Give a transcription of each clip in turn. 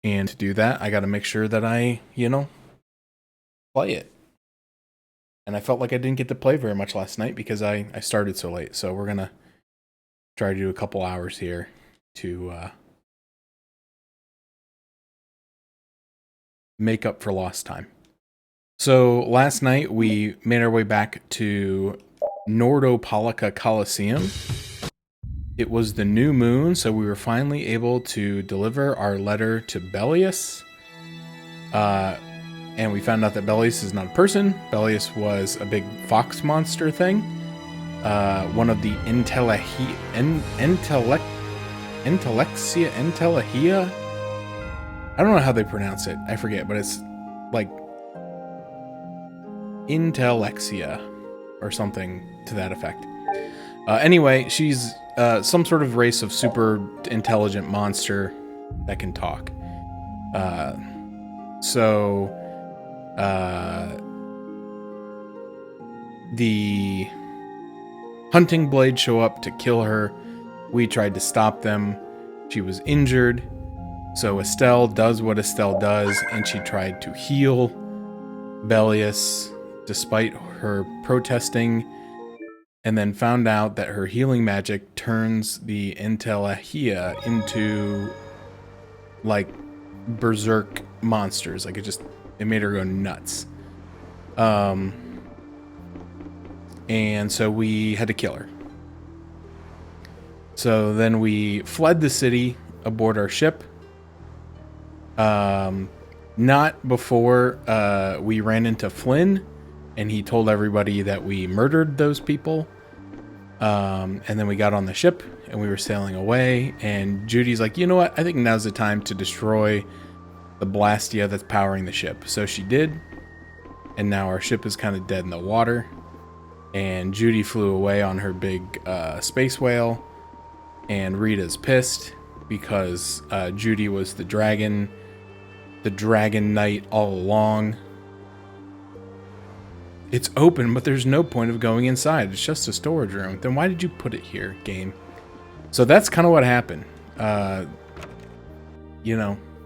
And to do that, I got to make sure that I, play it. And I felt like I didn't get to play very much last night because I started so late. So we're going to try to do a couple hours here to make up for lost time. So last night we made our way back to Nordopolica Coliseum. It was the new moon, so we were finally able to deliver our letter to Bellius. And we found out that Bellius is not a person. Bellius was a big fox monster thing. One of the Intellectia. I don't know how they pronounce it. I forget, but it's like Intellexia or something to that effect. Anyway, she's some sort of race of super intelligent monster that can talk. The hunting blades show up to kill her. We tried to stop them. She was injured. So Estelle does what Estelle does, and she tried to heal Bellius despite her protesting, and then found out that her healing magic turns the Intellahia into like berserk monsters. Like it made her go nuts. And so we had to kill her. So then we fled the city aboard our ship. Not before we ran into Flynn, and he told everybody that we murdered those people. And then we got on the ship and we were sailing away, and Judy's like, you know what? I think now's the time to destroy the Blastia that's powering the ship. So she did. And now our ship is kind of dead in the water. And Judy flew away on her big space whale. And Rita's pissed because Judy was the dragon knight all along. It's open, but there's no point of going inside. It's just a storage room. Then why did you put it here, game? So that's kind of what happened.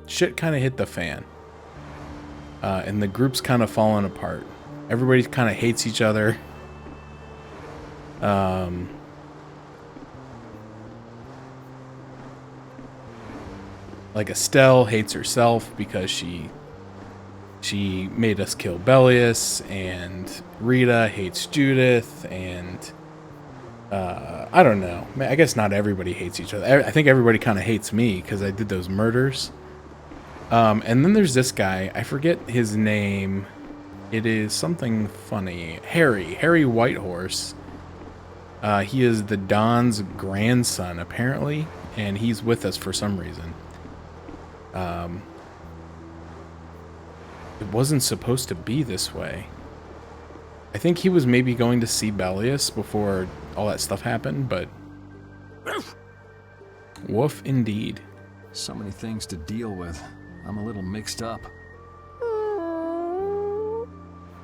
Shit kind of hit the fan. And the group's kind of falling apart. Everybody kind of hates each other. Like Estelle hates herself because she made us kill Bellius, and Rita hates Judith, and I don't know. I guess not everybody hates each other. I think everybody kind of hates me because I did those murders. And then there's this guy. I forget his name. It is something funny. Harry Whitehorse. He is the Don's grandson, apparently, and he's with us for some reason. It wasn't supposed to be this way. I think he was maybe going to see Bellius before all that stuff happened, but woof indeed. So many things to deal with. I'm a little mixed up.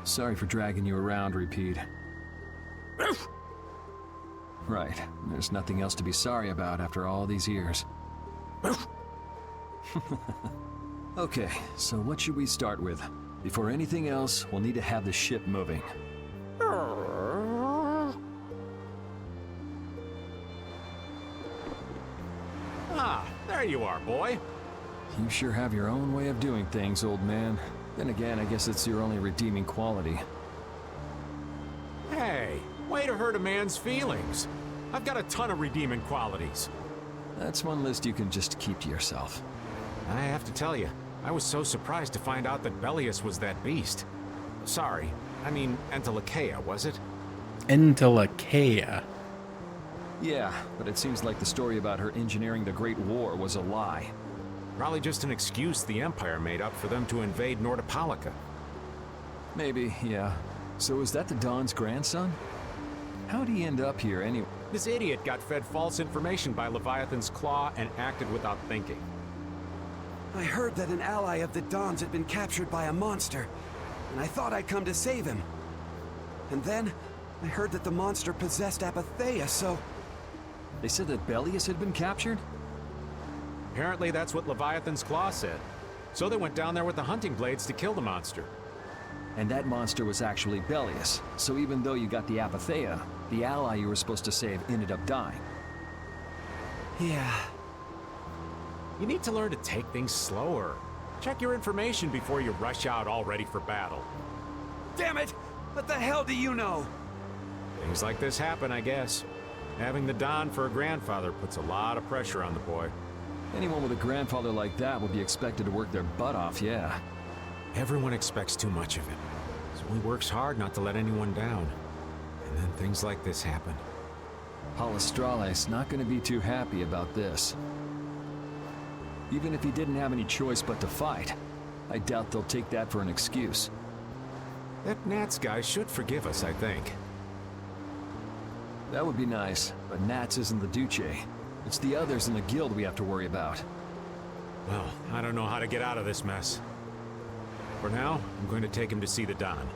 Sorry for dragging you around, Repeat. Right. There's nothing else to be sorry about after all these years. Okay, so what should we start with? Before anything else, we'll need to have the ship moving. Ah, there you are, boy. You sure have your own way of doing things, old man. Then again, I guess it's your only redeeming quality. Hey, way to hurt a man's feelings. I've got a ton of redeeming qualities. That's one list you can just keep to yourself. I have to tell you, I was so surprised to find out that Bellius was that beast. Sorry, I mean Entelechea, was it? Entelechea. Yeah, but it seems like the story about her engineering the Great War was a lie. Probably just an excuse the Empire made up for them to invade Nordopolica. Maybe, yeah. So is that the Don's grandson? How'd he end up here anyway? This idiot got fed false information by Leviathan's Claw and acted without thinking. I heard that an ally of the Don's had been captured by a monster, and I thought I'd come to save him. And then, I heard that the monster possessed Apatheia, so... They said that Bellius had been captured? Apparently that's what Leviathan's Claw said. So they went down there with the hunting blades to kill the monster. And that monster was actually Belius, so even though you got the Apatheia, the ally you were supposed to save ended up dying. Yeah. You need to learn to take things slower. Check your information before you rush out all ready for battle. Damn it! What the hell do you know? Things like this happen, I guess. Having the Don for a grandfather puts a lot of pressure on the boy. Anyone with a grandfather like that would be expected to work their butt off, yeah. Everyone expects too much of him, so he works hard not to let anyone down. And then things like this happen. Palestrale's not going to be too happy about this. Even if he didn't have any choice but to fight, I doubt they'll take that for an excuse. That Nats guy should forgive us, I think. That would be nice, but Nats isn't the Duce. It's the others in the guild we have to worry about. Well, I don't know how to get out of this mess. For now, I'm going to take him to see the Don.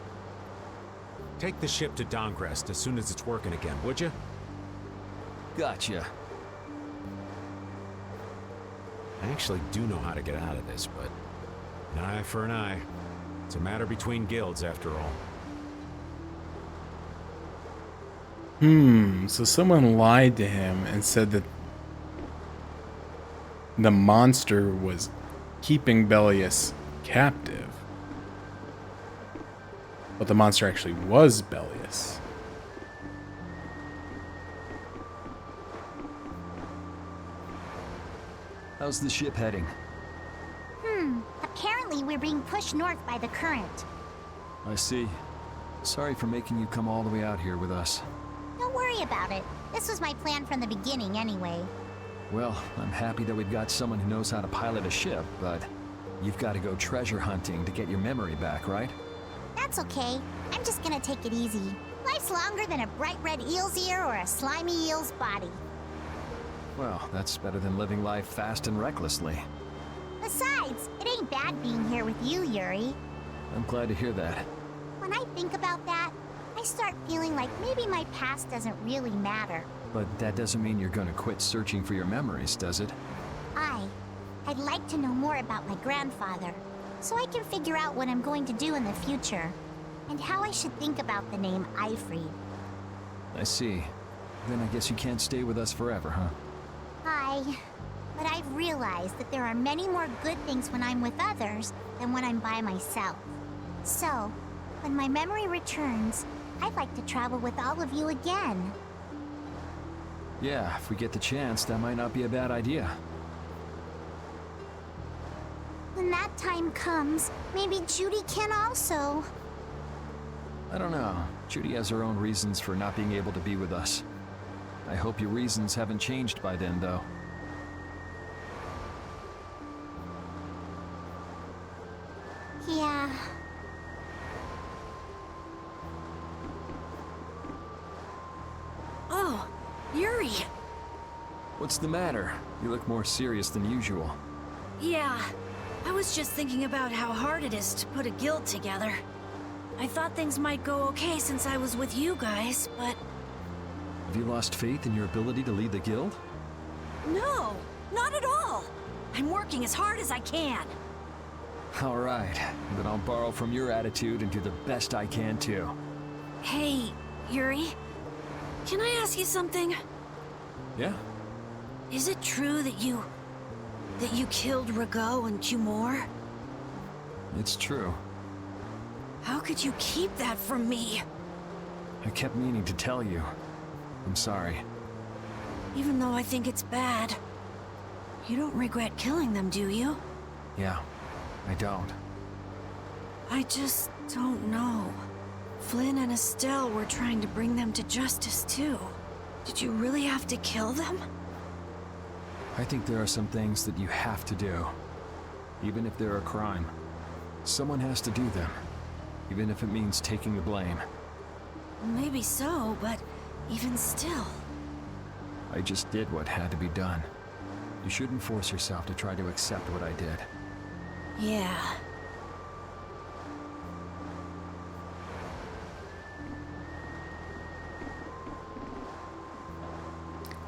Take the ship to Dongrest as soon as it's working again, would you? Gotcha. I actually do know how to get out of this, but an eye for an eye. It's a matter between guilds, after all. So someone lied to him and said that the monster was keeping Belius captive. But the monster actually was Belius. How's the ship heading? Apparently we're being pushed north by the current. I see. Sorry for making you come all the way out here with us. Don't worry about it. This was my plan from the beginning anyway. Well, I'm happy that we've got someone who knows how to pilot a ship, but you've got to go treasure hunting to get your memory back, right? That's okay. I'm just gonna take it easy. Life's longer than a bright red eel's ear or a slimy eel's body. Well, that's better than living life fast and recklessly. Besides, it ain't bad being here with you, Yuri. I'm glad to hear that. When I think about that, I start feeling like maybe my past doesn't really matter. But that doesn't mean you're gonna quit searching for your memories, does it? I'd like to know more about my grandfather, so I can figure out what I'm going to do in the future, and how I should think about the name Eifried. I see. Then I guess you can't stay with us forever, huh? But I've realized that there are many more good things when I'm with others than when I'm by myself. So, when my memory returns, I'd like to travel with all of you again. Yeah, if we get the chance, that might not be a bad idea. When that time comes, maybe Judy can also. I don't know. Judy has her own reasons for not being able to be with us. I hope your reasons haven't changed by then, though. Yeah. Oh, Yuri. What's the matter? You look more serious than usual. Yeah, I was just thinking about how hard it is to put a guild together. I thought things might go okay since I was with you guys, but... Have you lost faith in your ability to lead the guild? No, not at all. I'm working as hard as I can. All right, then I'll borrow from your attitude and do the best I can too. Hey, Yuri. Can I ask you something? Yeah? Is it true that you killed Rago and Cumor? It's true. How could you keep that from me? I kept meaning to tell you. I'm sorry. Even though I think it's bad. You don't regret killing them, do you? Yeah, I don't. I just don't know. Flynn and Estelle were trying to bring them to justice too. Did you really have to kill them? I think there are some things that you have to do. Even if they're a crime. Someone has to do them. Even if it means taking the blame. Maybe so, but even still. I just did what had to be done. You shouldn't force yourself to try to accept what I did. Yeah.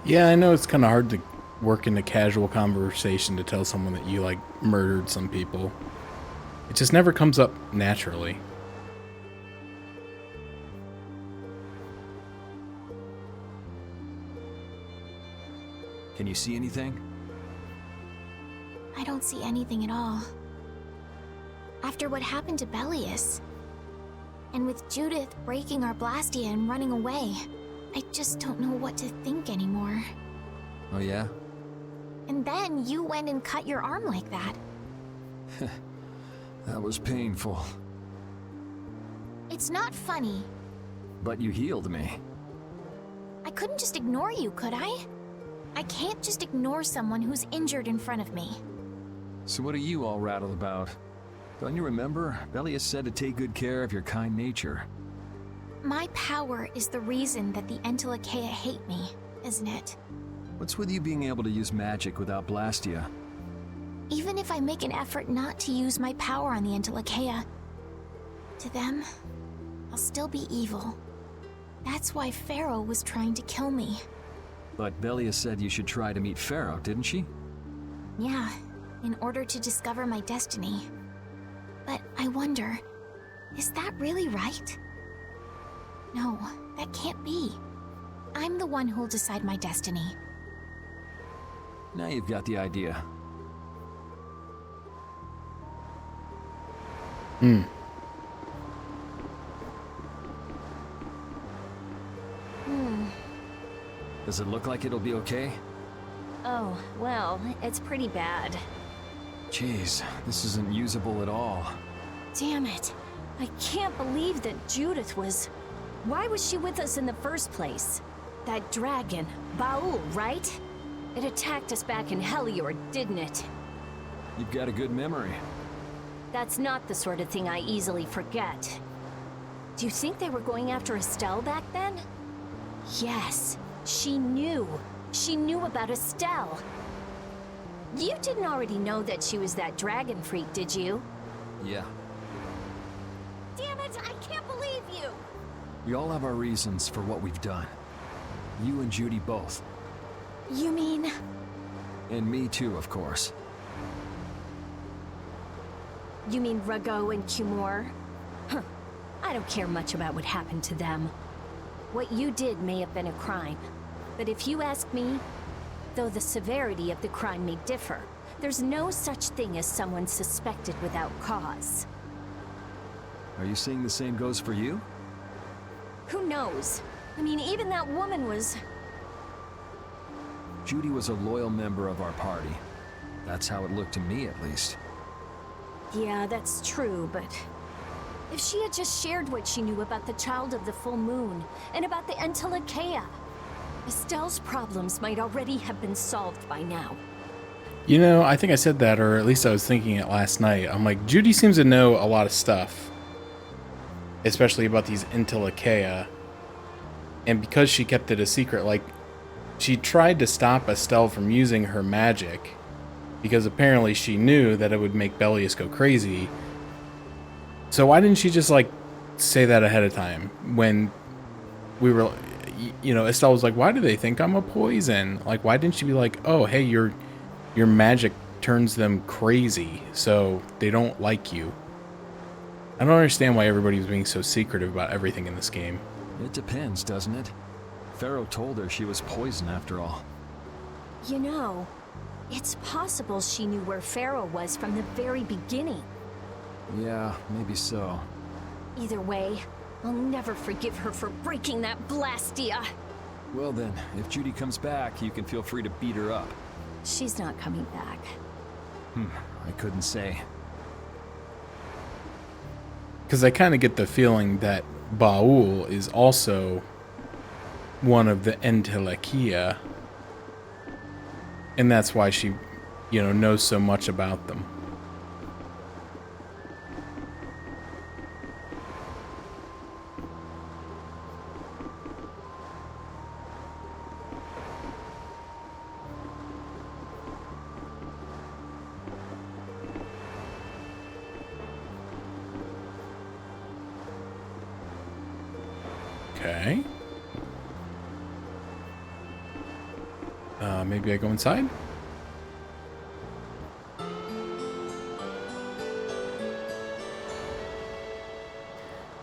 Yeah, I know it's kind of hard to work into casual conversation to tell someone that you, like, murdered some people. It just never comes up naturally. Can you see anything? I don't see anything at all. After what happened to Bellius, and with Judith breaking our Blastia and running away, I just don't know what to think anymore. Oh yeah? And then you went and cut your arm like that. That was painful. It's not funny. But you healed me. I couldn't just ignore you, could I? I can't just ignore someone who's injured in front of me. So what are you all rattled about? Don't you remember? Bellius said to take good care of your kind nature. My power is the reason that the Entelekea hate me, isn't it? What's with you being able to use magic without Blastia? Even if I make an effort not to use my power on the Entelekea, to them, I'll still be evil. That's why Pharaoh was trying to kill me. But Bellius said you should try to meet Pharaoh, didn't she? Yeah, in order to discover my destiny. But I wonder, is that really right? No, that can't be. I'm the one who'll decide my destiny. Now you've got the idea. Does it look like it'll be okay? Oh, well, it's pretty bad. Jeez, this isn't usable at all. Damn it. I can't believe that Judith was... Why was she with us in the first place? That dragon, Baul, right? It attacked us back in Heliord, didn't it? You've got a good memory. That's not the sort of thing I easily forget. Do you think they were going after Estelle back then? Yes, she knew. She knew about Estelle. You didn't already know that she was that dragon freak, did you? Yeah. Damn it, I can't believe you! We all have our reasons for what we've done. You and Judy both. You mean... And me too, of course. You mean Rago and Cumor? Huh. I don't care much about what happened to them. What you did may have been a crime. But if you ask me, though the severity of the crime may differ, there's no such thing as someone suspected without cause. Are you saying the same goes for you? Who knows? I mean, even that woman was... Judy was a loyal member of our party. That's how it looked to me, at least. Yeah, that's true, but... If she had just shared what she knew about the Child of the Full Moon, and about the Entelekea, Estelle's problems might already have been solved by now. You know, I think I said that, or at least I was thinking it last night. I'm like, Judy seems to know a lot of stuff. Especially about these Entelekea. And because she kept it a secret, like, she tried to stop Estelle from using her magic. Because apparently she knew that it would make Bellius go crazy. So why didn't she just, like, say that ahead of time? When we were, you know, Estelle was like, why do they think I'm a poison? Like, why didn't she be like, oh, hey, your magic turns them crazy, so they don't like you. I don't understand why everybody was being so secretive about everything in this game. It depends, doesn't it? Pharaoh told her she was poison after all. You know, it's possible she knew where Pharaoh was from the very beginning. Yeah, maybe so. Either way, I'll never forgive her for breaking that Blastia. Well then, if Judy comes back, you can feel free to beat her up. She's not coming back. I couldn't say. Because I kind of get the feeling that Baul is also one of the Entelekea. And that's why she, you know, knows so much about them. Okay. Maybe I go inside?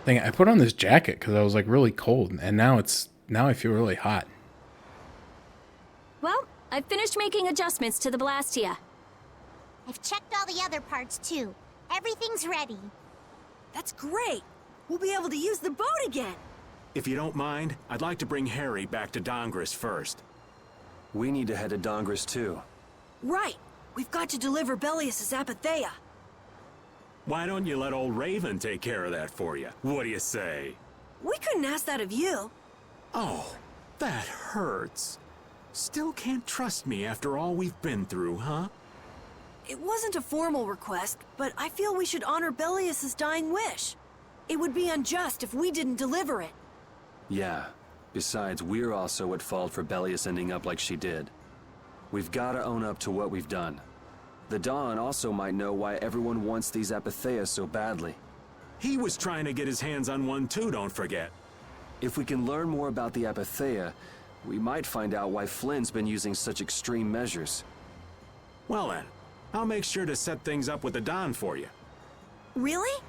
Dang it, I put on this jacket because I was like really cold, and now I feel really hot. Well, I've finished making adjustments to the Blastia. I've checked all the other parts too. Everything's ready. That's great. We'll be able to use the boat again. If you don't mind, I'd like to bring Harry back to Dongris first. We need to head to Dongris too. Right. We've got to deliver Belius's Apatheia. Why don't you let old Raven take care of that for you? What do you say? We couldn't ask that of you. Oh, that hurts. Still can't trust me after all we've been through, huh? It wasn't a formal request, but I feel we should honor Belius's dying wish. It would be unjust if we didn't deliver it. Yeah. Besides, we're also at fault for Belius ending up like she did. We've gotta own up to what we've done. The Dawn also might know why everyone wants these Apatheias so badly. He was trying to get his hands on one too, don't forget. If we can learn more about the Apatheia, we might find out why Flynn's been using such extreme measures. Well then, I'll make sure to set things up with the Don for you. Really?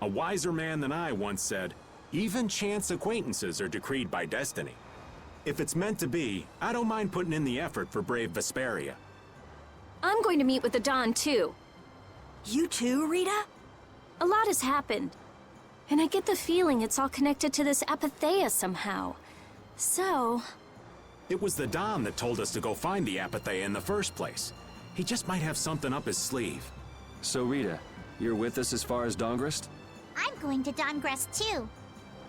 A wiser man than I once said, even chance acquaintances are decreed by destiny. If it's meant to be, I don't mind putting in the effort for brave Vesperia. I'm going to meet with the Don, too. You too, Rita? A lot has happened. And I get the feeling it's all connected to this Apatheia somehow. So... It was the Don that told us to go find the Apatheia in the first place. He just might have something up his sleeve. So Rita, you're with us as far as Dongrist? I'm going to Dongrest too.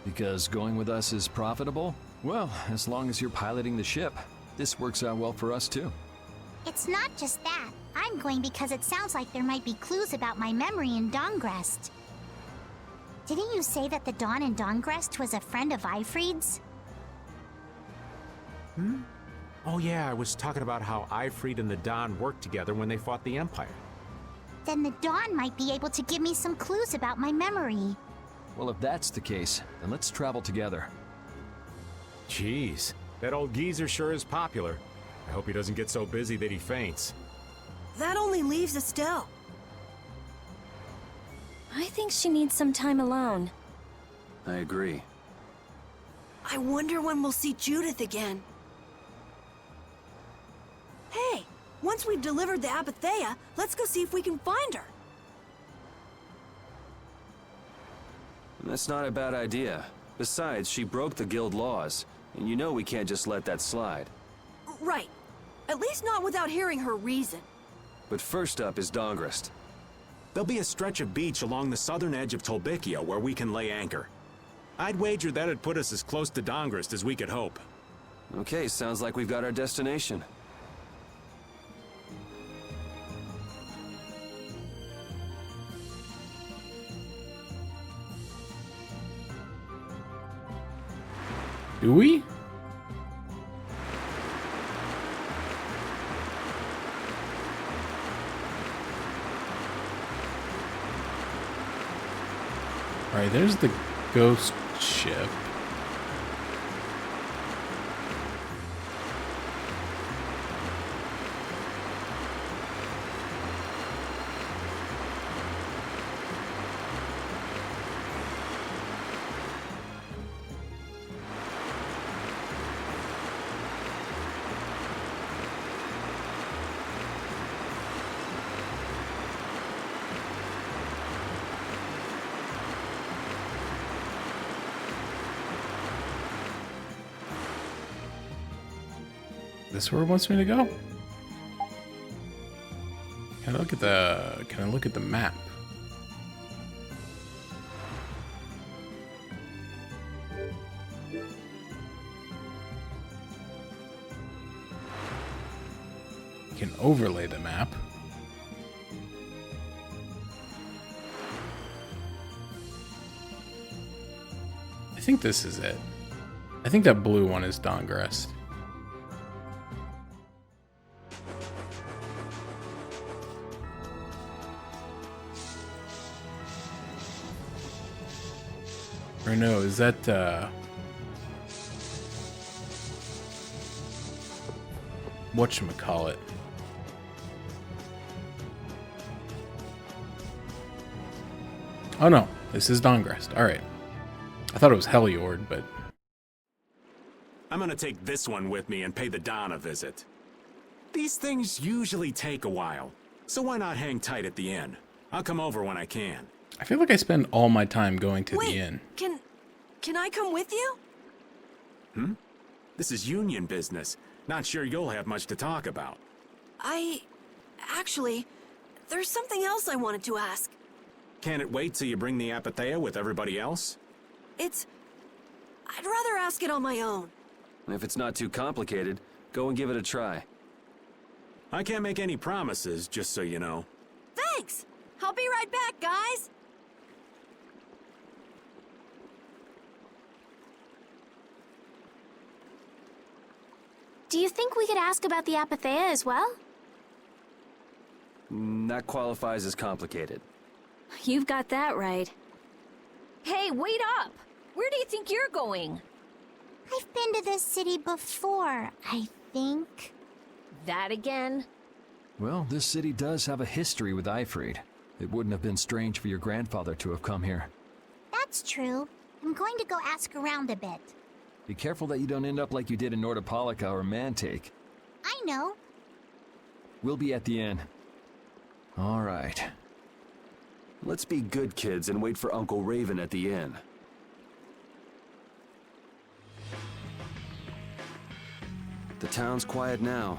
Because going with us is profitable? Well, as long as you're piloting the ship, this works out well for us too. It's not just that. I'm going because it sounds like there might be clues about my memory in Dongrest. Didn't you say that the Dawn in Dongrest was a friend of Ifried's? Oh yeah, I was talking about how Ifried and the Don worked together when they fought the Empire. Then the Dawn might be able to give me some clues about my memory. Well, if that's the case, then let's travel together. Jeez, that old geezer sure is popular. I hope he doesn't get so busy that he faints. That only leaves Estelle. I think she needs some time alone. I agree. I wonder when we'll see Judith again. Hey, once we've delivered the Apatheia, let's go see if we can find her. That's not a bad idea. Besides, she broke the guild laws, and you know we can't just let that slide. Right. At least not without hearing her reason. But first up is Dongrist. There'll be a stretch of beach along the southern edge of Tolbikia where we can lay anchor. I'd wager that'd put us as close to Dongrist as we could hope. Okay, sounds like we've got our destination. Do we? Alright, there's the ghost ship. This where it wants me to go? Can I look at the map? You can overlay the map. I think this is it. I think that blue one is Dongrest. Or no, is that whatchamacallit. Oh no, this is Dongrest. Alright. I thought it was Heliord, but... I'm gonna take this one with me and pay the Don a visit. These things usually take a while, so why not hang tight at the inn? I'll come over when I can. I feel like I spend all my time going to Wait, the inn. Can I come with you? This is union business. Not sure you'll have much to talk about. Actually, there's something else I wanted to ask. Can it wait till you bring the Apathea with everybody else? I'd rather ask it on my own. If it's not too complicated, go and give it a try. I can't make any promises, just so you know. Thanks! I'll be right back, guys! Do you think we could ask about the Apathea as well? That qualifies as complicated. You've got that right. Hey, wait up! Where do you think you're going? I've been to this city before, I think. That again? Well, this city does have a history with Ifrid. It wouldn't have been strange for your grandfather to have come here. That's true. I'm going to go ask around a bit. Be careful that you don't end up like you did in Nordopolica or Mantake. I know. We'll be at the inn. All right. Let's be good kids and wait for Uncle Raven at the inn. The town's quiet now,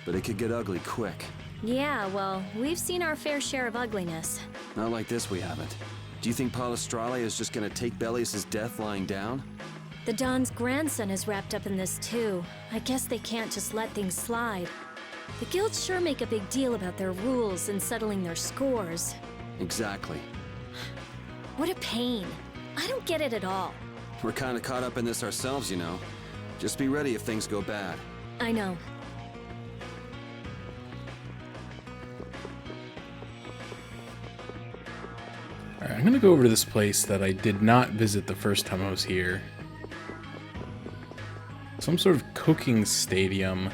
but it could get ugly quick. Yeah, well, we've seen our fair share of ugliness. Not like this, we haven't. Do you think Palestrale is just gonna take Belius's death lying down? The Don's grandson is wrapped up in this too. I guess they can't just let things slide. The guilds sure make a big deal about their rules and settling their scores. Exactly. What a pain. I don't get it at all. We're kinda caught up in this ourselves, you know. Just be ready if things go bad. I know. Alright, I'm gonna go over to this place that I did not visit the first time I was here. Some sort of cooking stadium.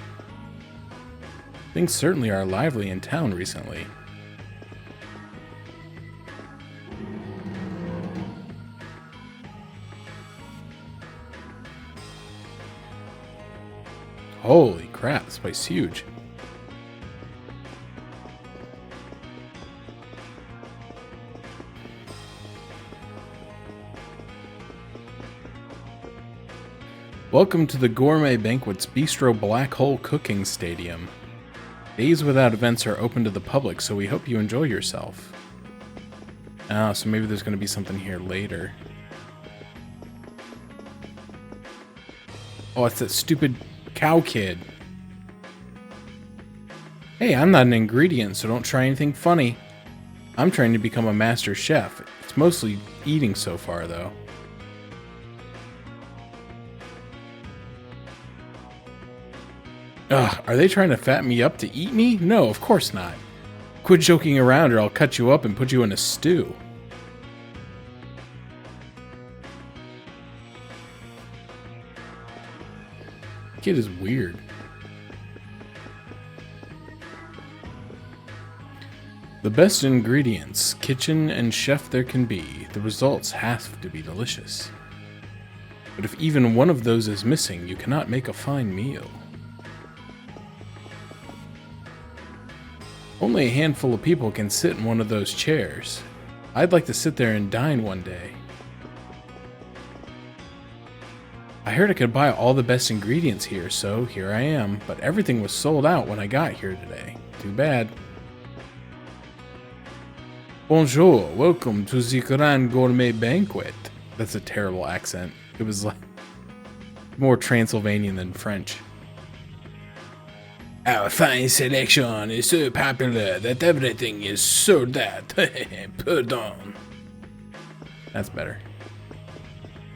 Things certainly are lively in town recently. Holy crap, this place is huge. Welcome to the Gourmet Banquets Bistro Black Hole Cooking Stadium. Days without events are open to the public, so we hope you enjoy yourself. Ah, so maybe there's going to be something here later. Oh, it's that stupid cow kid. Hey, I'm not an ingredient, so don't try anything funny. I'm trying to become a master chef. It's mostly eating so far, though. Ugh, are they trying to fatten me up to eat me? No, of course not. Quit joking around or I'll cut you up and put you in a stew. Kid is weird. The best ingredients, kitchen and chef there can be. The results have to be delicious. But if even one of those is missing, you cannot make a fine meal. Only a handful of people can sit in one of those chairs. I'd like to sit there and dine one day. I heard I could buy all the best ingredients here, so here I am, but everything was sold out when I got here today. Too bad. Bonjour, welcome to the Grand Gourmet Banquet. That's a terrible accent. It was like more Transylvanian than French. Our fine selection is so popular that everything is sold out. Pardon. That's better.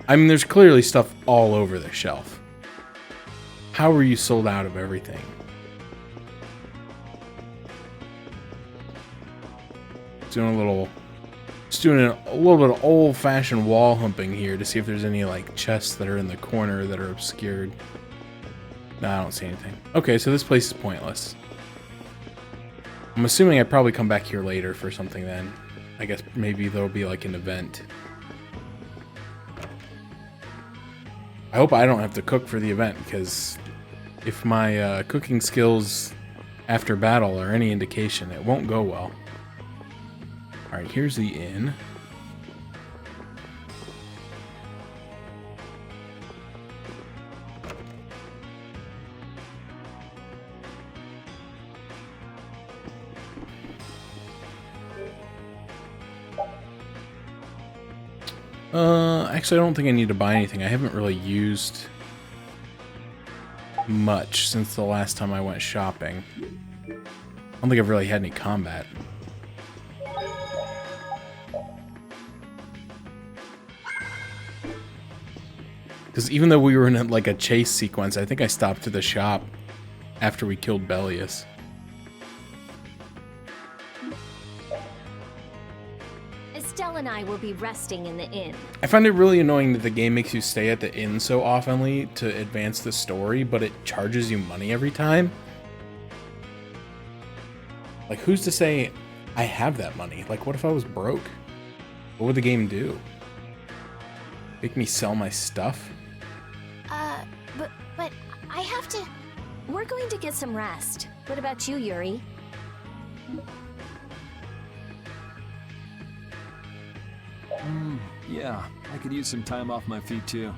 I mean, there's clearly stuff all over the shelf. How are you sold out of everything? Doing a little bit of old-fashioned wall humping here to see if there's any like chests that are in the corner that are obscured. No, I don't see anything. Okay, so this place is pointless. I'm assuming I'd probably come back here later for something then. I guess maybe there'll be like an event. I hope I don't have to cook for the event, because if my cooking skills after battle are any indication, it won't go well. Alright, here's the inn. Actually, I don't think I need to buy anything. I haven't really used much since the last time I went shopping. I don't think I've really had any combat. Because even though we were in like a chase sequence, I think I stopped to the shop after we killed Bellius. Estelle and I will be resting in the inn. I find it really annoying that the game makes you stay at the inn so oftenly to advance the story, but it charges you money every time. Like, who's to say I have that money? Like, what if I was broke? What would the game do? Make me sell my stuff? But I have to... We're going to get some rest. What about you, Yuri? Yeah, I could use some time off my feet too.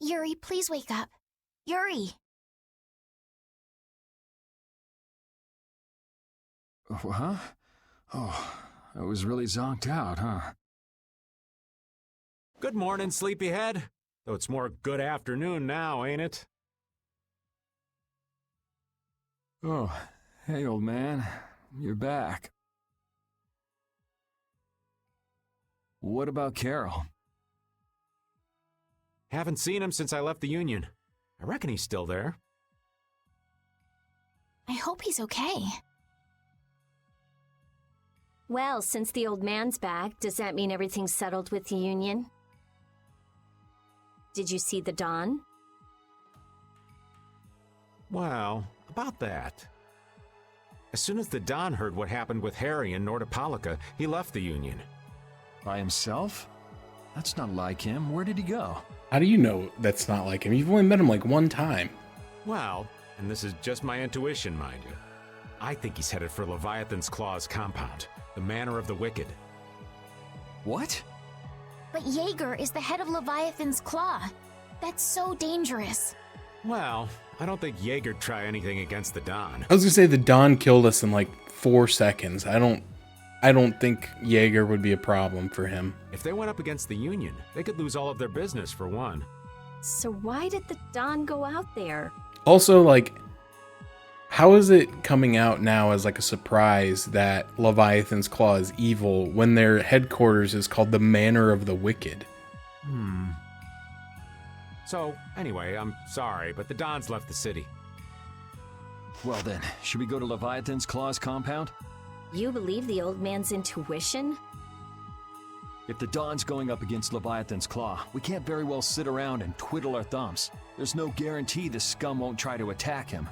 Yuri, please wake up. Yuri! Huh? Oh, I was really zonked out, huh? Good morning, sleepyhead. Though it's more good afternoon now, ain't it? Oh, hey, old man. You're back. What about Carol? Haven't seen him since I left the Union. I reckon he's still there. I hope he's okay. Well, since the old man's back, does that mean everything's settled with the Union? Did you see the Dawn? Well, about that. As soon as the Don heard what happened with Harry and Nordopolica, he left the Union. By himself? That's not like him. Where did he go? How do you know that's not like him? You've only met him like one time. Well, and this is just my intuition, mind you, I think he's headed for Leviathan's Claw's compound, the Manor of the Wicked. What? But Jaeger is the head of Leviathan's Claw. That's so dangerous. Well, I don't think Jaeger'd try anything against the Don. I was gonna say the Don killed us in like 4 seconds. I don't think Jaeger would be a problem for him. If they went up against the Union, they could lose all of their business for one. So why did the Dawn go out there? Also, like, how is it coming out now as like a surprise that Leviathan's Claw is evil when their headquarters is called the Manor of the Wicked? So, anyway, I'm sorry, but the Don's left the city. Well then, should we go to Leviathan's Claw's compound? You believe the old man's intuition? If the Dawn's going up against Leviathan's Claw, we can't very well sit around and twiddle our thumbs. There's no guarantee the scum won't try to attack him.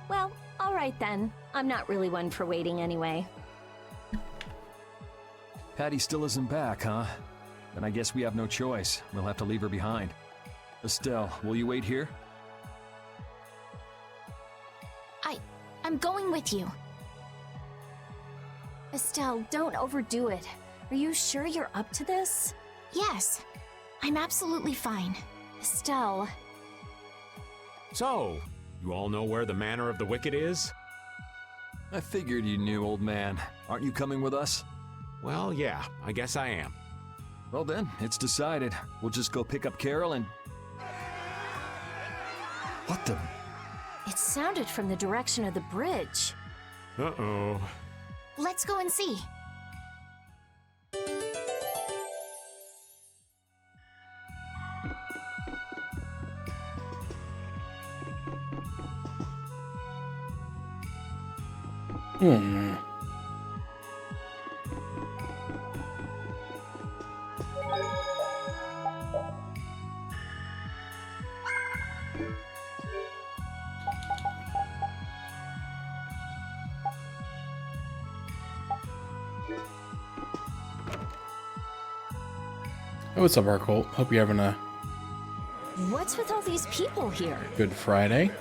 Well, all right then. I'm not really one for waiting anyway. Patty still isn't back, huh? Then I guess we have no choice. We'll have to leave her behind. Estelle, will you wait here? I'm going with you. Estelle, don't overdo it. Are you sure you're up to this? Yes, I'm absolutely fine. Estelle. So, you all know where the Manor of the Wicked is? I figured you knew, old man. Aren't you coming with us? Well, yeah, I guess I am. Well then, it's decided. We'll just go pick up Carol and... What the... It sounded from the direction of the bridge. Uh-oh. Let's go and see. Hey, what's up, Arcolt? Hope you're having a What's with all these people here? good Friday.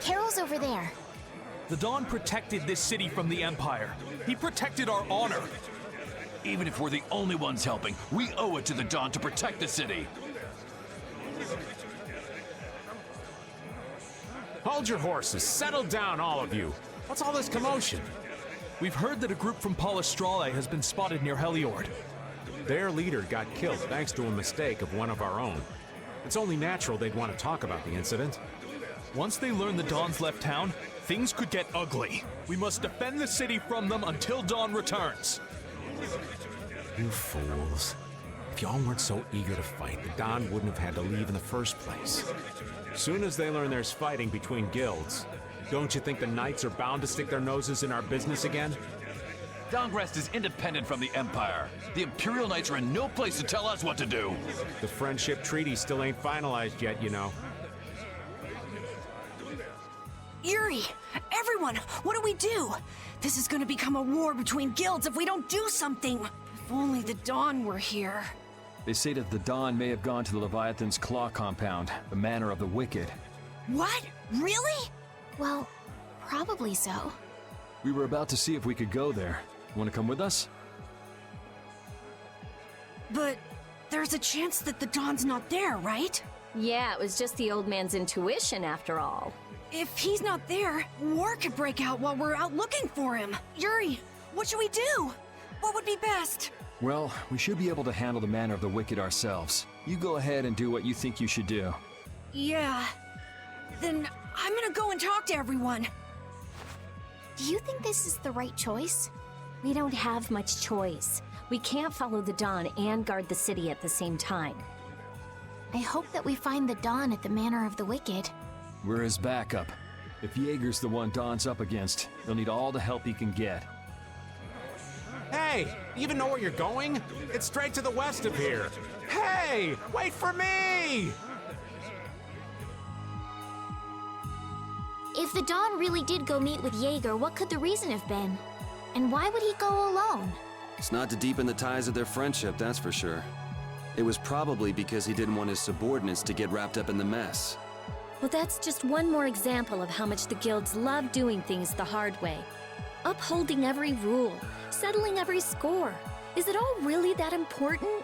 Carol's over there. The Dawn protected this city from the Empire. He protected our honor. Even if we're the only ones helping, we owe it to the Dawn to protect the city. Hold your horses. Settle down, all of you. What's all this commotion? We've heard that a group from Palestrale has been spotted near Heliord. Their leader got killed thanks to a mistake of one of our own. It's only natural they'd want to talk about the incident. Once they learn the Dawn's left town, things could get ugly. We must defend the city from them until Dawn returns. You fools. If y'all weren't so eager to fight, the Don wouldn't have had to leave in the first place. Soon as they learn there's fighting between guilds, don't you think the Knights are bound to stick their noses in our business again? Dongrest is independent from the Empire. The Imperial Knights are in no place to tell us what to do. The friendship treaty still ain't finalized yet, you know. Yuri! Everyone! What do we do? This is gonna become a war between guilds if we don't do something! If only the Dawn were here. They say that the Dawn may have gone to the Leviathan's Claw compound, the Manor of the Wicked. What? Really? Well, probably so. We were about to see if we could go there. Want to come with us? But there's a chance that the Dawn's not there, right? Yeah, it was just the old man's intuition after all. If he's not there, war could break out while we're out looking for him. Yuri, what should we do? What would be best? Well, we should be able to handle the Manor of the Wicked ourselves. You go ahead and do what you think you should do. Yeah. Then I'm gonna go and talk to everyone. Do you think this is the right choice? We don't have much choice. We can't follow the Dawn and guard the city at the same time. I hope that we find the Dawn at the Manor of the Wicked. We're his backup. If Jaeger's the one Dawn's up against, he'll need all the help he can get. Hey, you even know where you're going? It's straight to the west of here. Hey, wait for me! If the Dawn really did go meet with Jaeger, what could the reason have been? And why would he go alone? It's not to deepen the ties of their friendship, that's for sure. It was probably because he didn't want his subordinates to get wrapped up in the mess. Well, that's just one more example of how much the guilds love doing things the hard way. Upholding every rule, settling every score. Is it all really that important?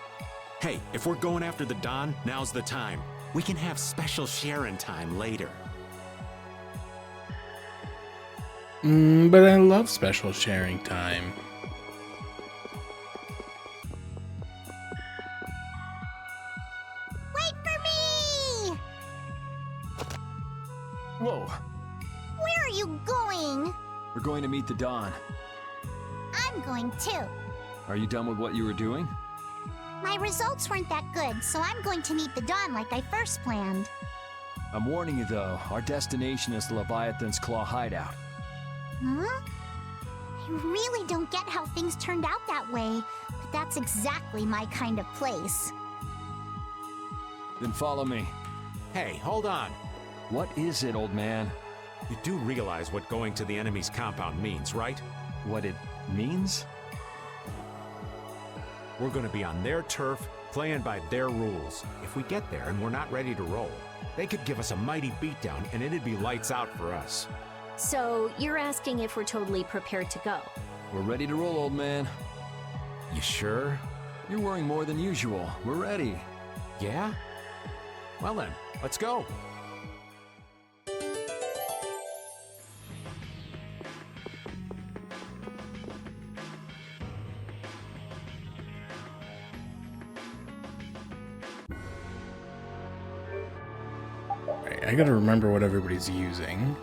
Hey, if we're going after the Don, now's the time. We can have special sharing time later. But I love special sharing time. Wait for me! Whoa! Where are you going? We're going to meet the Dawn. I'm going too. Are you done with what you were doing? My results weren't that good, so I'm going to meet the Dawn like I first planned. I'm warning you though, our destination is the Leviathan's Claw hideout. Huh? I really don't get how things turned out that way, but that's exactly my kind of place. Then follow me. Hey, hold on. What is it, old man? You do realize what going to the enemy's compound means, right? What it means? We're gonna be on their turf, playing by their rules. If we get there and we're not ready to roll, they could give us a mighty beatdown and it'd be lights out for us. So, you're asking if we're totally prepared to go. We're ready to roll, old man. You sure? You're worrying more than usual. We're ready. Yeah? Well then, let's go. Right, I gotta remember what everybody's using.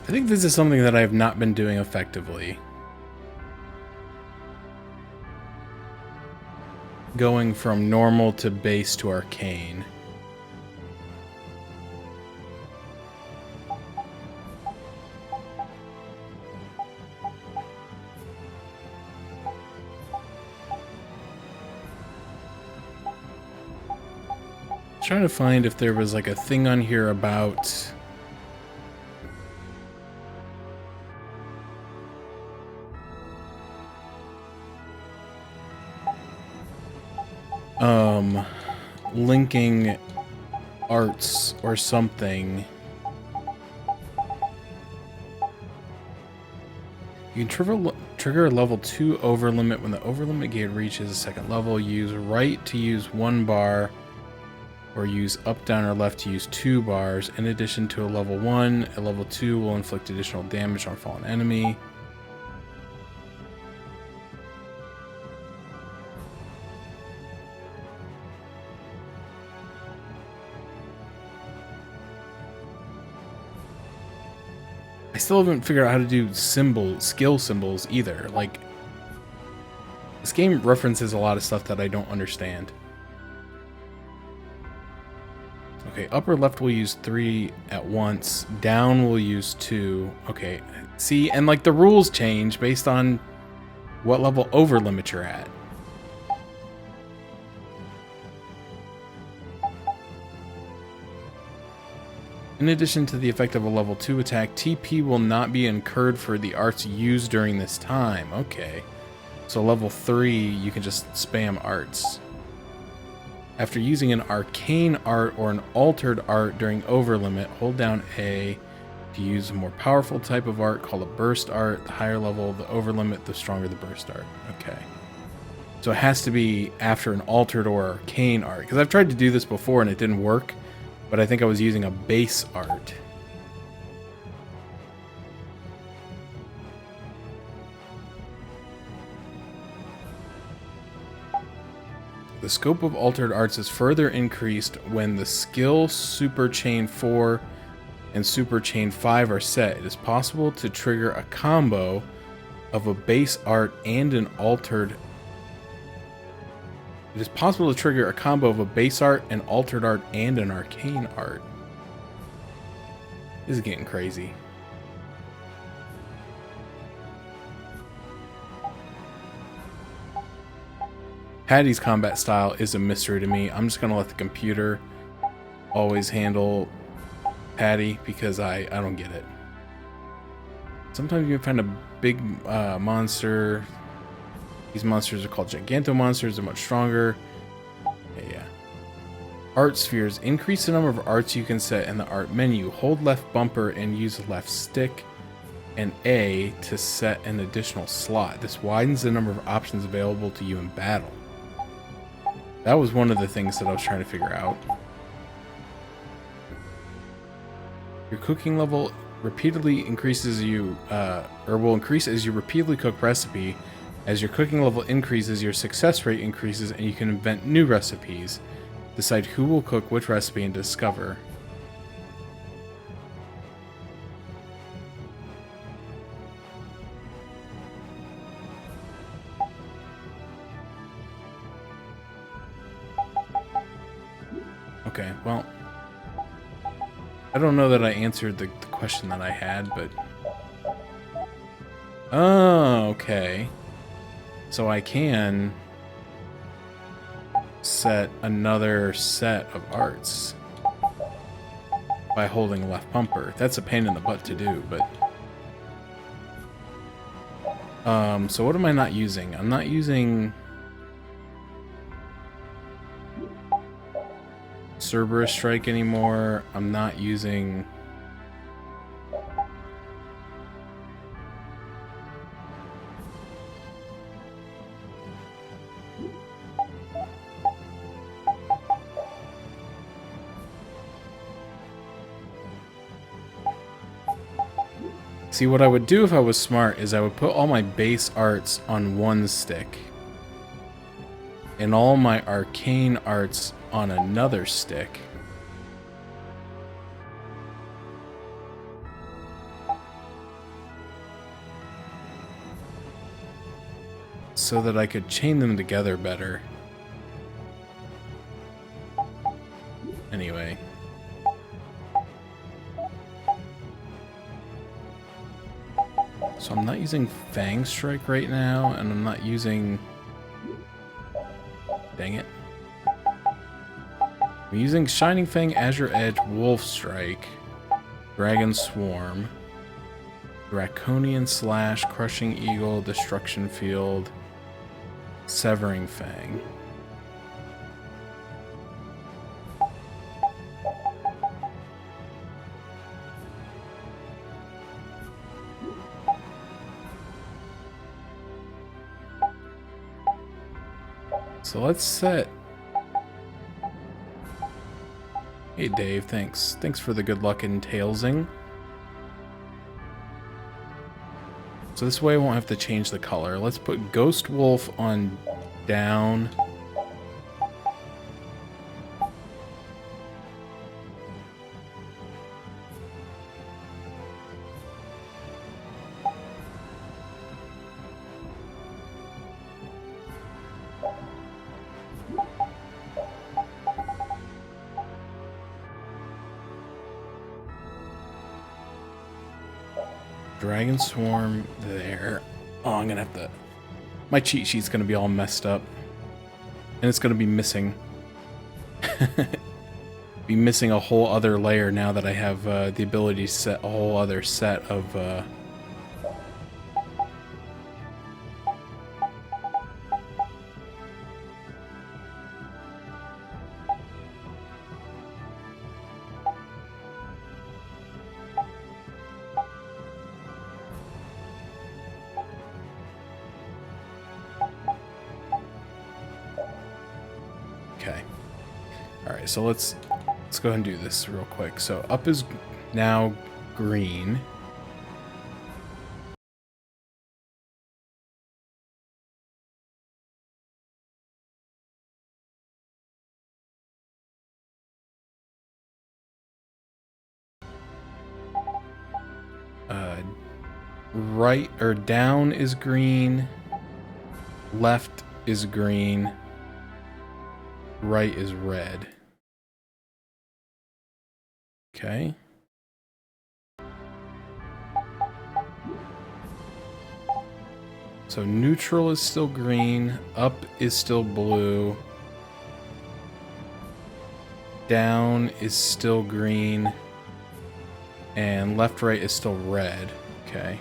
I think this is something that I have not been doing effectively. Going from normal to base to arcane. Trying to find if there was like a thing on here about linking arts or something. You can trigger a level 2 overlimit when the overlimit gate reaches a second level. Use right to use 1 bar, or use up, down, or left to use 2 bars. In addition to a level 1, a level 2 will inflict additional damage on a fallen enemy. I still haven't figured out how to do skill symbols either. Like, this game references a lot of stuff that I don't understand. Okay, upper left will use 3 at once. Down will use 2. Okay, see, and like the rules change based on what level over limit you're at. In addition to the effect of a level 2 attack, TP will not be incurred for the arts used during this time. Okay, so level 3, you can just spam arts. After using an arcane art or an altered art during overlimit, hold down A to use a more powerful type of art called a burst art. The higher level the overlimit, the stronger the burst art. Okay. So it has to be after an altered or arcane art. Because I've tried to do this before and it didn't work, but I think I was using a base art. The scope of altered arts is further increased when the skill Super Chain 4 and Super Chain 5 are set. It is possible to trigger a combo of a base art and an altered. It is possible to trigger a combo of a base art, an altered art, and an arcane art. This is getting crazy. Patty's combat style is a mystery to me. I'm just going to let the computer always handle Patty because I don't get it. Sometimes you can find a big monster. These monsters are called Gigantomonsters. They're much stronger. Yeah. Art spheres. Increase the number of arts you can set in the art menu. Hold left bumper and use the left stick and A to set an additional slot. This widens the number of options available to you in battle. That was one of the things that I was trying to figure out. Your cooking level repeatedly increases will increase as you repeatedly cook recipe. As your cooking level increases, your success rate increases and you can invent new recipes. Decide who will cook which recipe and discover. Okay, well, I don't know that I answered the question that I had, but... Oh, okay. So I can set another set of arts by holding left bumper. That's a pain in the butt to do, but... So what am I not using? I'm not using... Cerberus Strike anymore. I'm not using... See, what I would do if I was smart is I would put all my base arts on one stick and all my arcane arts on another stick. so that I could chain them together better. Anyway. So I'm not using Fang Strike right now, and I'm not using... Dang it. I'm using Shining Fang, Azure Edge, Wolf Strike, Dragon Swarm, Draconian Slash, Crushing Eagle, Destruction Field, Severing Fang. So let's set... Hey Dave, thanks. Thanks for the good luck in tailsing. So this way I won't have to change the color. Let's put Ghost Wolf on down. Dragon Swarm there. Oh, I'm gonna have to... My cheat sheet's gonna be all messed up. And it's gonna be missing. Be missing a whole other layer now that I have the ability to set a whole other set of... Okay. Alright, so let's go ahead and do this real quick. So up is now green. Right or down is green. Left is green. Right is red. Okay. So neutral is still green, up is still blue, down is still green, and left right is still red. Okay.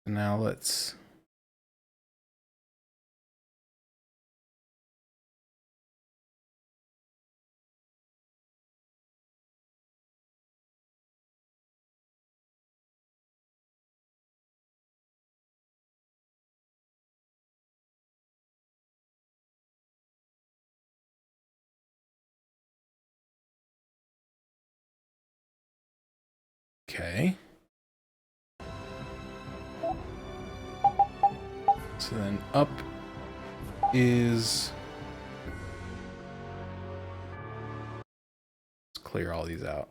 Now let's... Okay. So then up is... Let's clear all these out.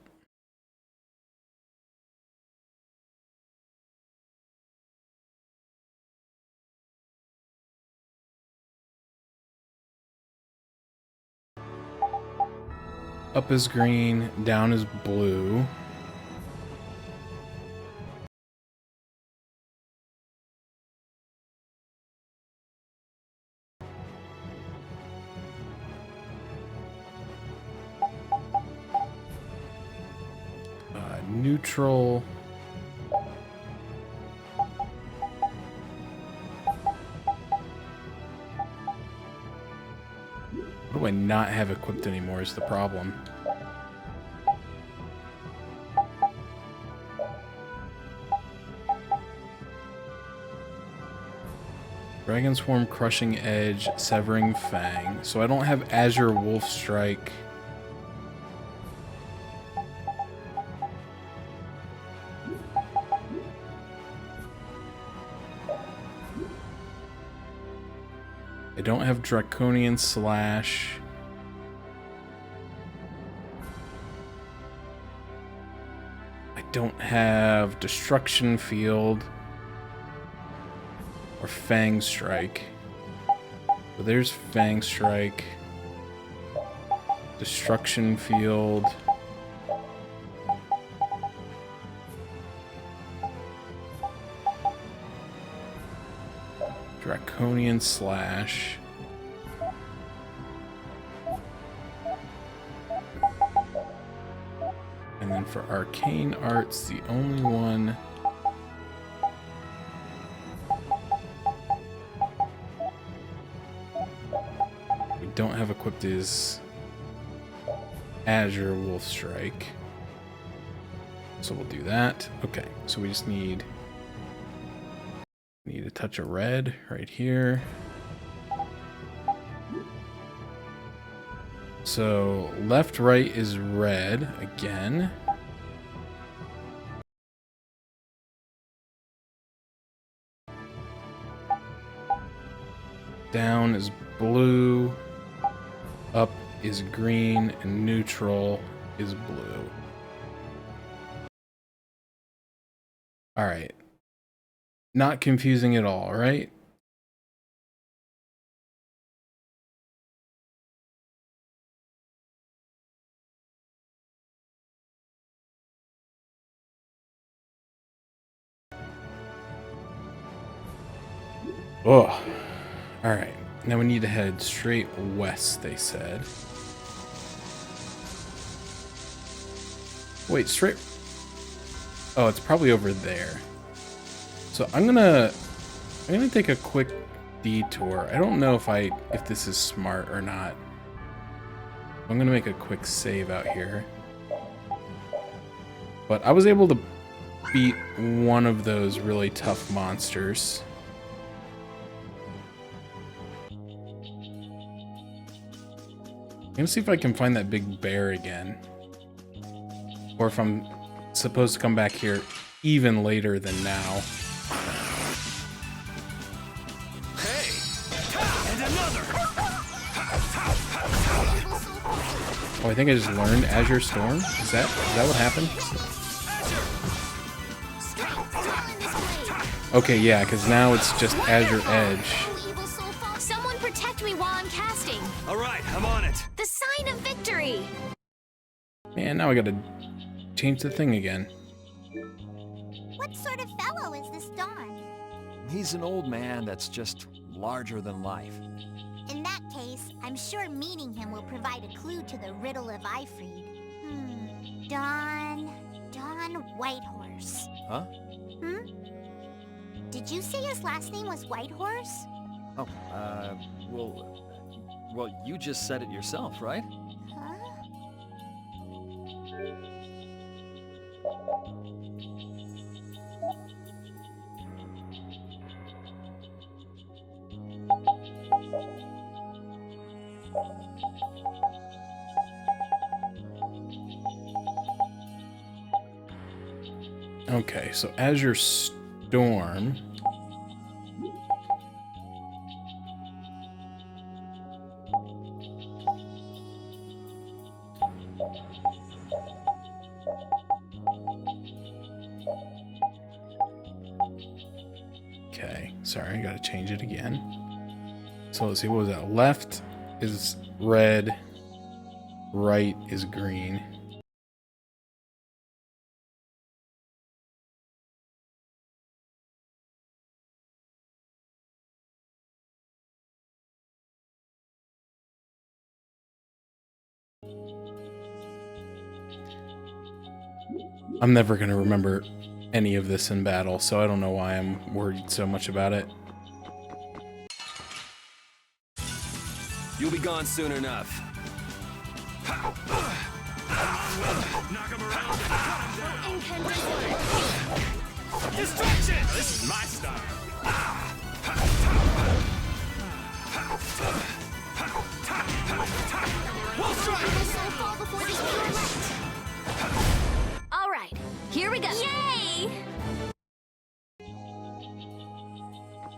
Up is green, down is blue. Neutral. What do I not have equipped anymore is the problem. Dragon Swarm, Crushing Edge, Severing Fang. So I don't have Azure Wolf Strike. I don't have Draconian Slash. I don't have Destruction Field or Fang Strike. So there's Fang Strike, Destruction Field. Draconian Slash. And then for Arcane Arts, the only one we don't have equipped is Azure Wolf Strike. So we'll do that. Okay, so we just need a touch of red right here. So left, right is red again. Down is blue. Up is green, and neutral is blue. All right. Not confusing at all, right? Oh, all right. Now we need to head straight west, they said. Wait, straight. Oh, it's probably over there. So I'm gonna take a quick detour. I don't know if this is smart or not. I'm gonna make a quick save out here. But I was able to beat one of those really tough monsters. I'm gonna see if I can find that big bear again. Or if I'm supposed to come back here even later than now. Hey! And another! Oh, I think I just learned Azure Storm. Is that what happened? Okay, yeah, because now it's just Azure Edge. Someone protect me while I'm casting. All right, I'm on it. The sign of victory. Man, now I gotta change the thing again. What sort of fellow is this Dawn? He's an old man that's just larger than life. In that case, I'm sure meeting him will provide a clue to the riddle of Ifried. Dawn Whitehorse. Huh? Did you say his last name was Whitehorse? Oh, well, you just said it yourself, right? Huh? Okay, so Azure Storm. Okay, sorry, I gotta change it again. So let's see, what was that? Left is red, right is green. I'm never going to remember any of this in battle, so I don't know why I'm worried so much about it. You'll be gone soon enough. Knock him around and cut him down. Distraction! This is my style. We'll All right, here we go. Yay!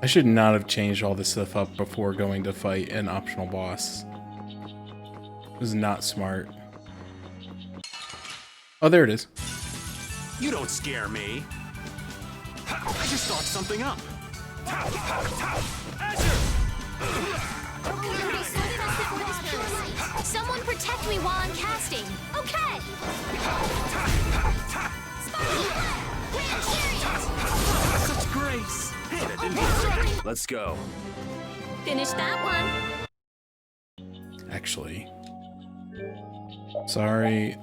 I should not have changed all this stuff up before going to fight an optional boss. This is not smart. Oh, there it is. You don't scare me. I just thought something up. Someone protect me while I'm casting. Okay. Such grace. Hey, that didn't hurt. Let's go. Finish that one. Actually. Sorry.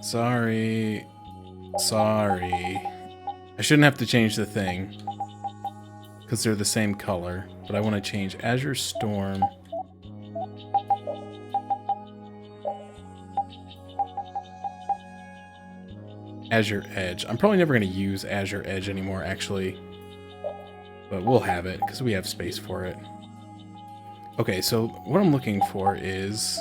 I shouldn't have to change the thing. Because they're the same color. But I want to change Azure Storm. Azure Edge. I'm probably never going to use Azure Edge anymore, actually. But we'll have it, because we have space for it. Okay, so what I'm looking for is...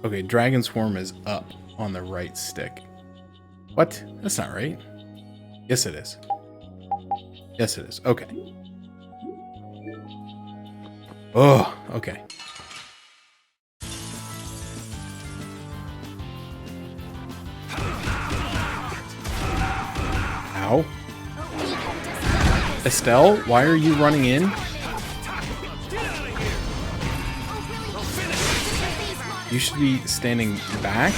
Okay, Dragon Swarm is up on the right stick. What? That's not right. Yes, it is. Yes, it is. Okay. Oh, okay. Ow. Estelle, why are you running in? You should be standing back.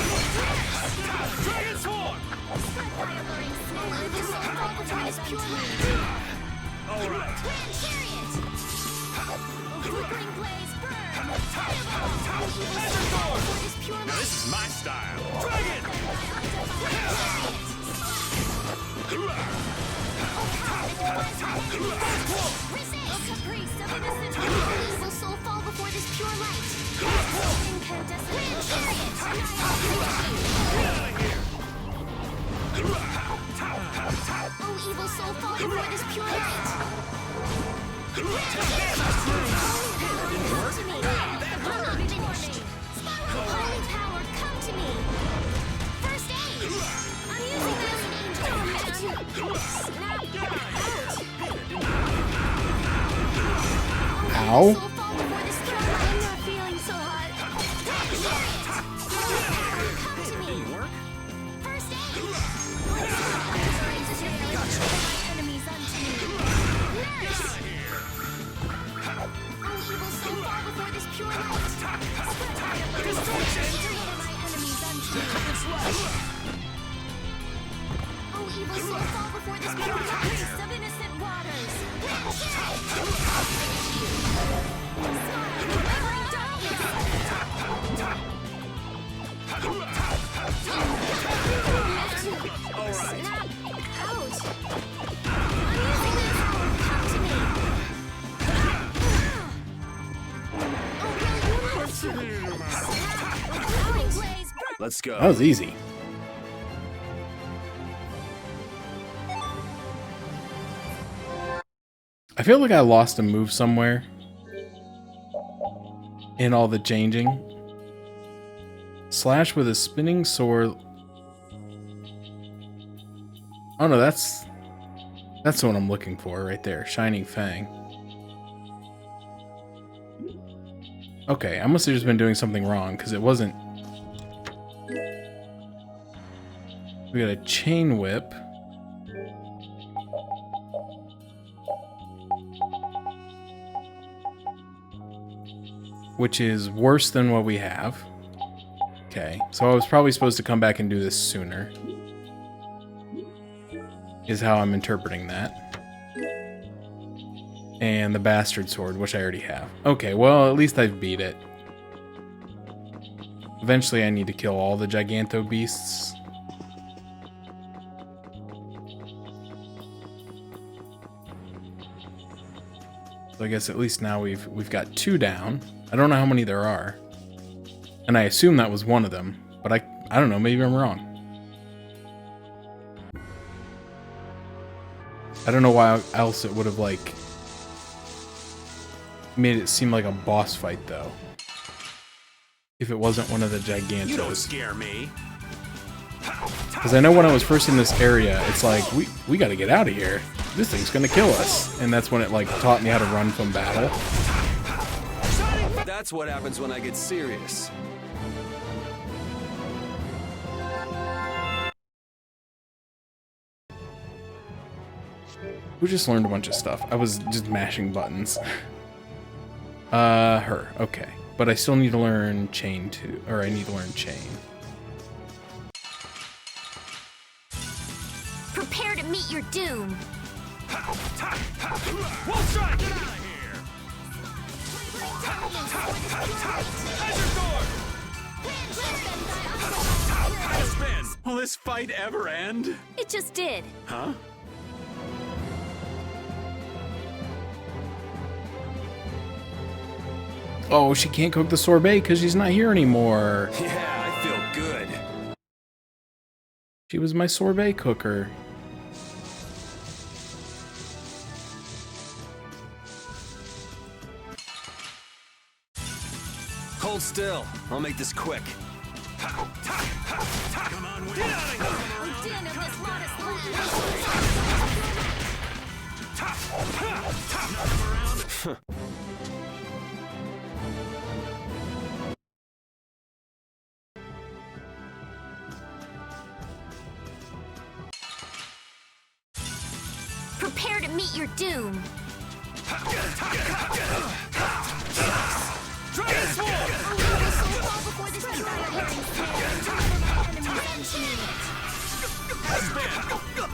Now this is my style. Evil soul, fall before this pure light. Holy power, come to me. First aid. I'm using this angel man. Snap out. Ow. Soul, fall before this pure light. I'm not feeling so hot. Come to me. First aid. My enemies unto me. Nurse. Oh, evil soul, fall before this pure light. Destruction. My enemies unto me. Oh, evil soul, fall before this pure light of innocent waters. Delivering darkness. Snap out. I'm using this power. Come to me. Oh, well, you have to. Snap. Blaze. Let's go. That was easy. I feel like I lost a move somewhere in all the changing. Slash with a spinning sword. Oh no, that's what I'm looking for right there. Shining Fang. Okay, I must have just been doing something wrong because it wasn't. We got a chain whip. Which is worse than what we have. Okay, so I was probably supposed to come back and do this sooner. Is how I'm interpreting that. And the Bastard Sword, which I already have. Okay, well, at least I've beat it. Eventually I need to kill all the Giganto Beasts. So I guess at least now we've got 2 down. I don't know how many there are. And I assume that was one of them, but I don't know, maybe I'm wrong. I don't know why else it would have, like, made it seem like a boss fight, though. If it wasn't one of the Gigantos. You don't scare me. Because I know when I was first in this area, it's like, we gotta get out of here. This thing's gonna kill us. And that's when it, like, taught me how to run from battle. That's what happens when I get serious. Who just learned a bunch of stuff? I was just mashing buttons. Her. Okay. But I still need to learn chain too. Or I need to learn chain. Prepare to meet your doom. We'll strike! Get out of here! Hazard spin! Will this fight ever end? It just did. Huh? Oh, she can't cook the sorbet because she's not here anymore. Yeah, I feel good. She was my sorbet cooker. Hold still. I'll make this quick. Come on, get out of here! Din of this modest land. Prepare to meet your doom.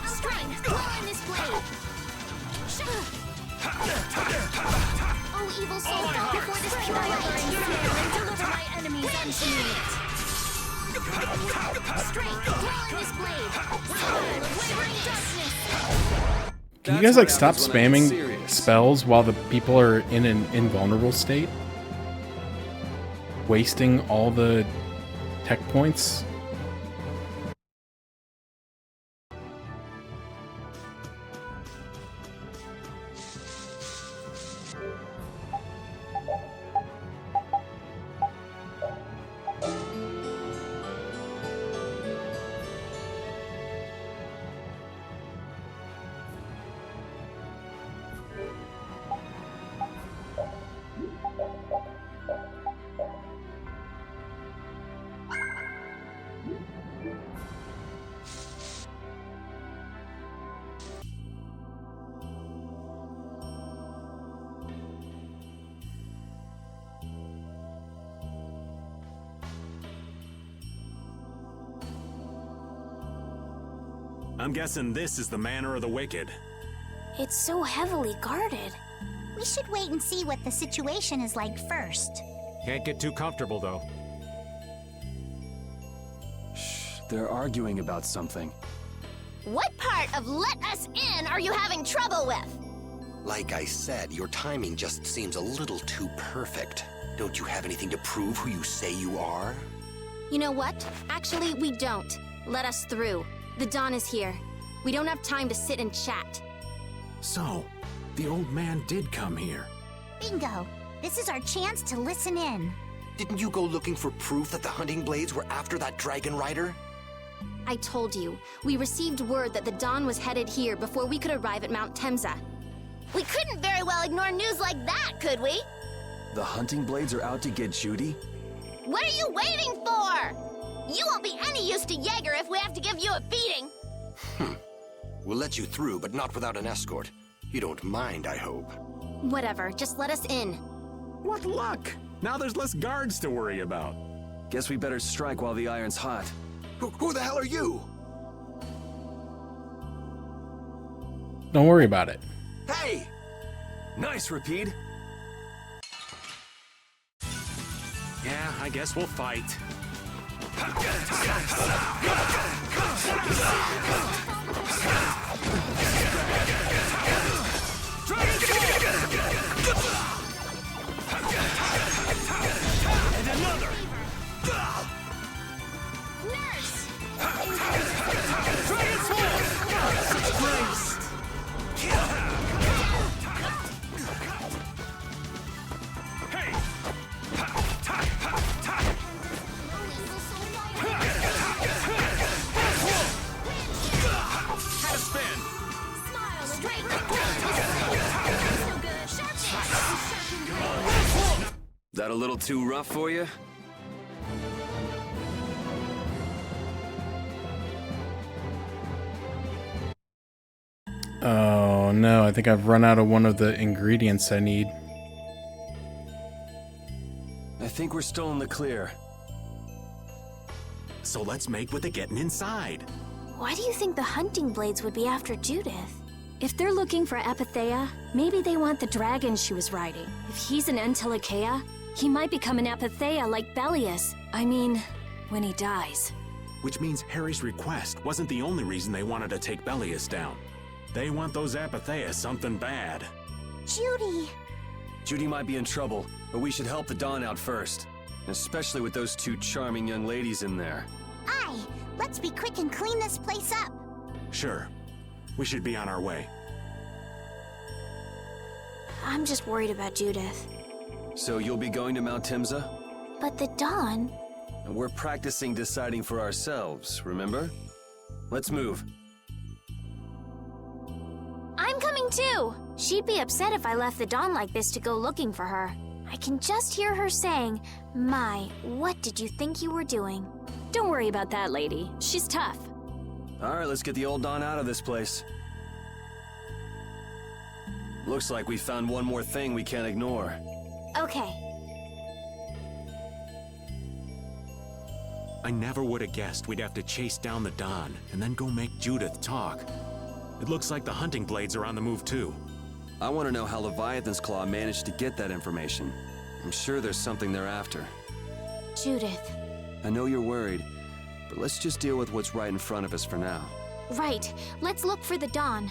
Strength, draw in this blade. Oh, evil soul, fall before this pure light. And deliver my enemies unto me. Strength, draw in this blade. Wavering darkness. Can you guys like stop spamming spells while the people are in an invulnerable state? Wasting all the tech points? I'm guessing this is the manor of the wicked. It's so heavily guarded. We should wait and see what the situation is like first. Can't get too comfortable, though. Shh, they're arguing about something. What part of let us in are you having trouble with? Like I said, your timing just seems a little too perfect. Don't you have anything to prove who you say you are? You know what? Actually, we don't. Let us through. The dawn is here. We don't have time to sit and chat. So, the old man did come here. Bingo! This is our chance to listen in. Didn't you go looking for proof that the hunting blades were after that dragon rider? I told you. We received word that the dawn was headed here before we could arrive at Mount Temza. We couldn't very well ignore news like that, could we? The hunting blades are out to get Judy? What are you waiting for? You won't be any use to Jaeger if we have to give you a beating. We'll let you through, but not without an escort. You don't mind, I hope. Whatever, just let us in. What luck! Now there's less guards to worry about. Guess we better strike while the iron's hot. Who the hell are you? Don't worry about it. Hey! Nice, Repeat. Yeah, I guess we'll fight. And another! Nurse! Hey! How to spin! That a little too rough for you? Oh Oh no, I think I've run out of one of the ingredients I need. I think we're still in the clear. So let's make with the getting inside. Why do you think the hunting blades would be after Judith? If they're looking for Epithea, maybe they want the dragon she was riding. If he's an Entelekea, he might become an Epithea like Belius. I mean, when he dies. Which means Harry's request wasn't the only reason they wanted to take Belius down. They want those Epithea something bad. Judy! Judy might be in trouble, but we should help the Dawn out first. Especially with those two charming young ladies in there. Aye, let's be quick and clean this place up. Sure. We should be on our way. I'm just worried about Judith. So you'll be going to Mount Timza? But the Dawn... We're practicing deciding for ourselves, remember? Let's move. I'm coming too! She'd be upset if I left the Dawn like this to go looking for her. I can just hear her saying, "My, what did you think you were doing?" Don't worry about that lady. She's tough. Alright, let's get the old Dawn out of this place. Looks like we found one more thing we can't ignore. Okay. I never would have guessed we'd have to chase down the Dawn and then go make Judith talk. It looks like the hunting blades are on the move too. I want to know how Leviathan's Claw managed to get that information. I'm sure there's something they're after. Judith. I know you're worried, but let's just deal with what's right in front of us for now. Right. Let's look for the Dawn.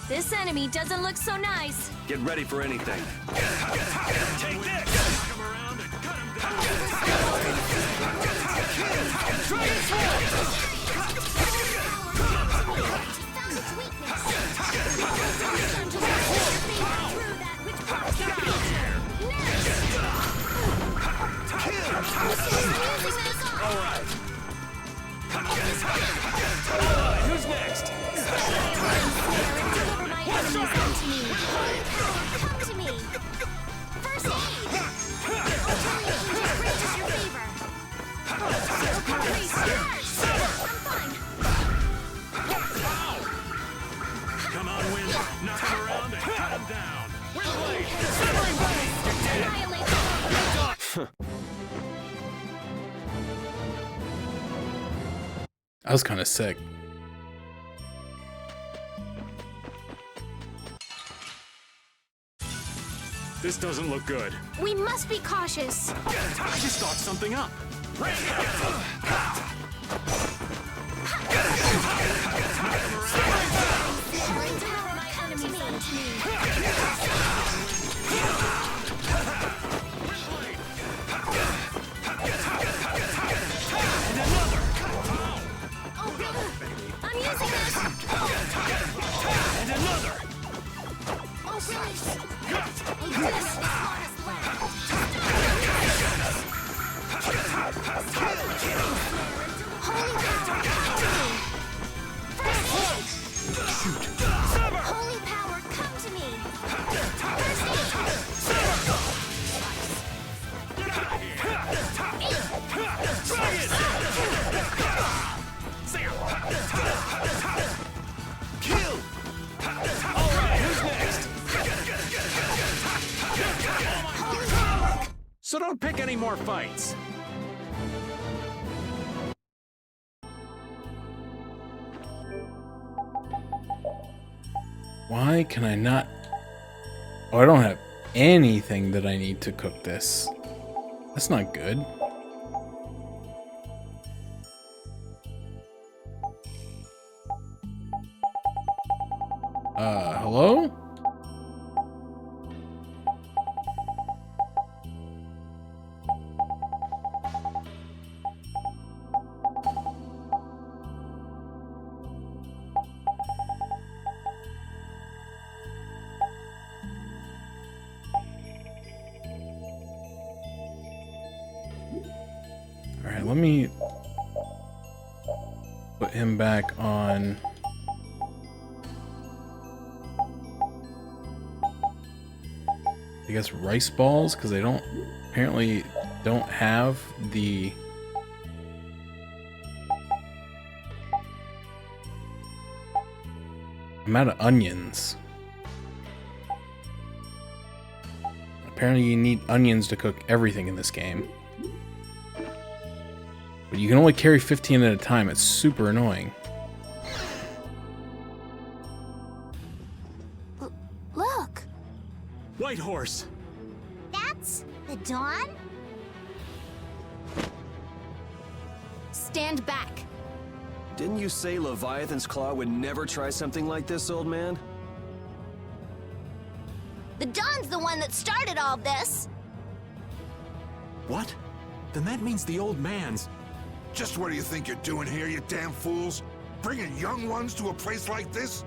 This enemy doesn't look so nice. Get ready for anything. Take this! Knock him around and cut him down! Dragon Sword! Alright, who's next? Deliver my enemies unto me. Come to me. First aid. Just your favor. Please, I'm fine. Come on, Wind. Knock him around and cut him down. Windblade! Annihilate them. That was kind of sick. This doesn't look good. We must be cautious. I just thought something up. Deliver my enemies unto me. I'm using this. And another! Oh, really? Holy power, come to me. First aid. Holy power, come to me. First Kill! Alright, who's next? So don't pick any more fights. Why can I not? Oh, I don't have anything that I need to cook this. That's not good. Hello? Alright, let me put him back on. I guess rice balls, because they don't apparently don't have the amount of onions. Apparently you need onions to cook everything in this game. But you can only carry 15 at a time. It's super annoying. Look! White horse! That's the Dawn? Stand back. Didn't you say Leviathan's Claw would never try something like this, old man? The Dawn's the one that started all this! What? Then that means the old man's... Just what do you think you're doing here, you damn fools? Bringing young ones to a place like this?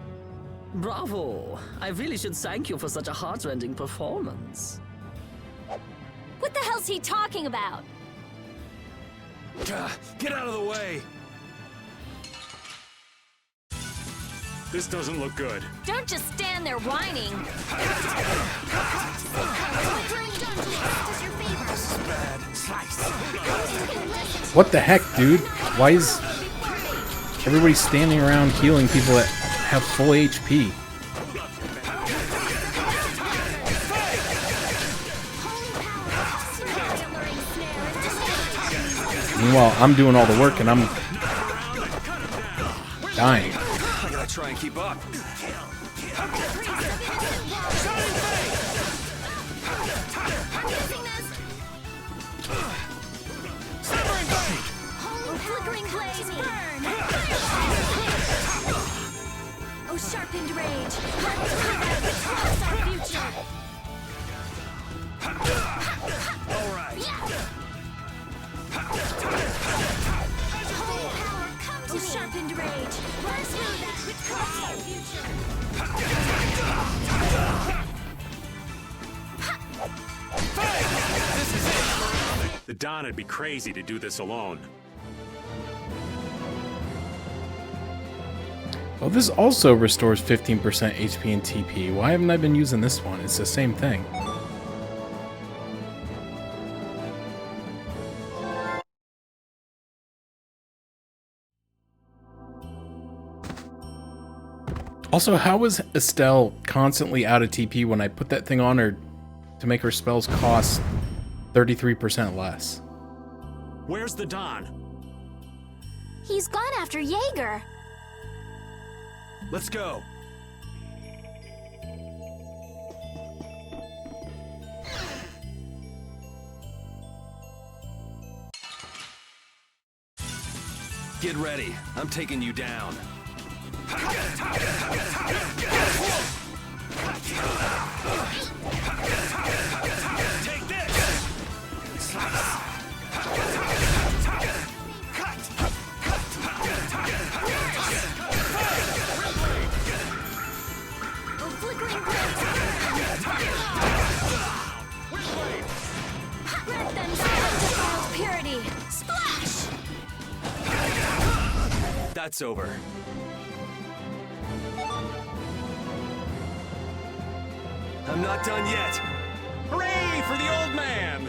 Bravo! I really should thank you for such a heart-rending performance. What the hell's he talking about? Get out of the way! This doesn't look good. Don't just stand there whining. What the heck, dude? Why is everybody standing around healing people that have full HP? Meanwhile, I'm doing all the work and I'm dying. I gotta try and keep up. Oh, sharpened rage. Let's cross our future. All right. Oh, sharpened rage. Let's do that which cross our future. The Don would be crazy to do this alone. Well, this also restores 15% HP and TP. Why haven't I been using this one? It's the same thing. Also, how was Estelle constantly out of TP when I put that thing on her to make her spells cost 33% less? Where's the Don? He's gone after Jaeger. Let's go. Get ready. I'm taking you down. Take this! Let them defile purity. Splash! That's over. I'm not done yet. Hooray for the old man!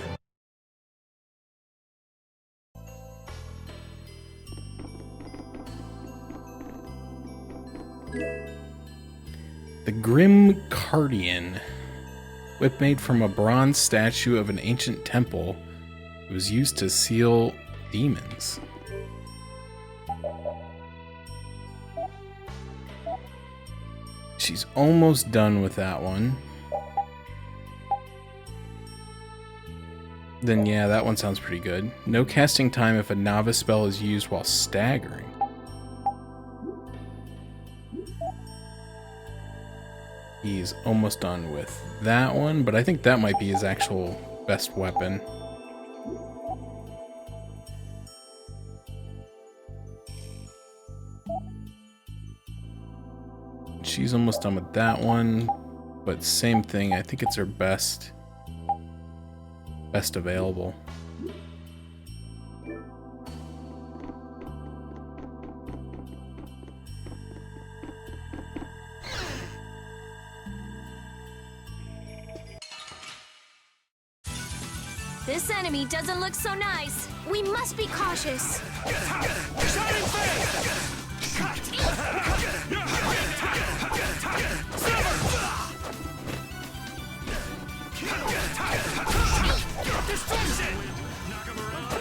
The Grim Cardian. Whip made from a bronze statue of an ancient temple. It was used to seal demons. She's almost done with that one. Then yeah, that one sounds pretty good. No casting time if a novice spell is used while staggering. He's almost done with that one, but I think that might be his actual best weapon. She's almost done with that one, but same thing. I think it's her best available. This enemy doesn't look so nice. We must be cautious. Shining Face! Destruction!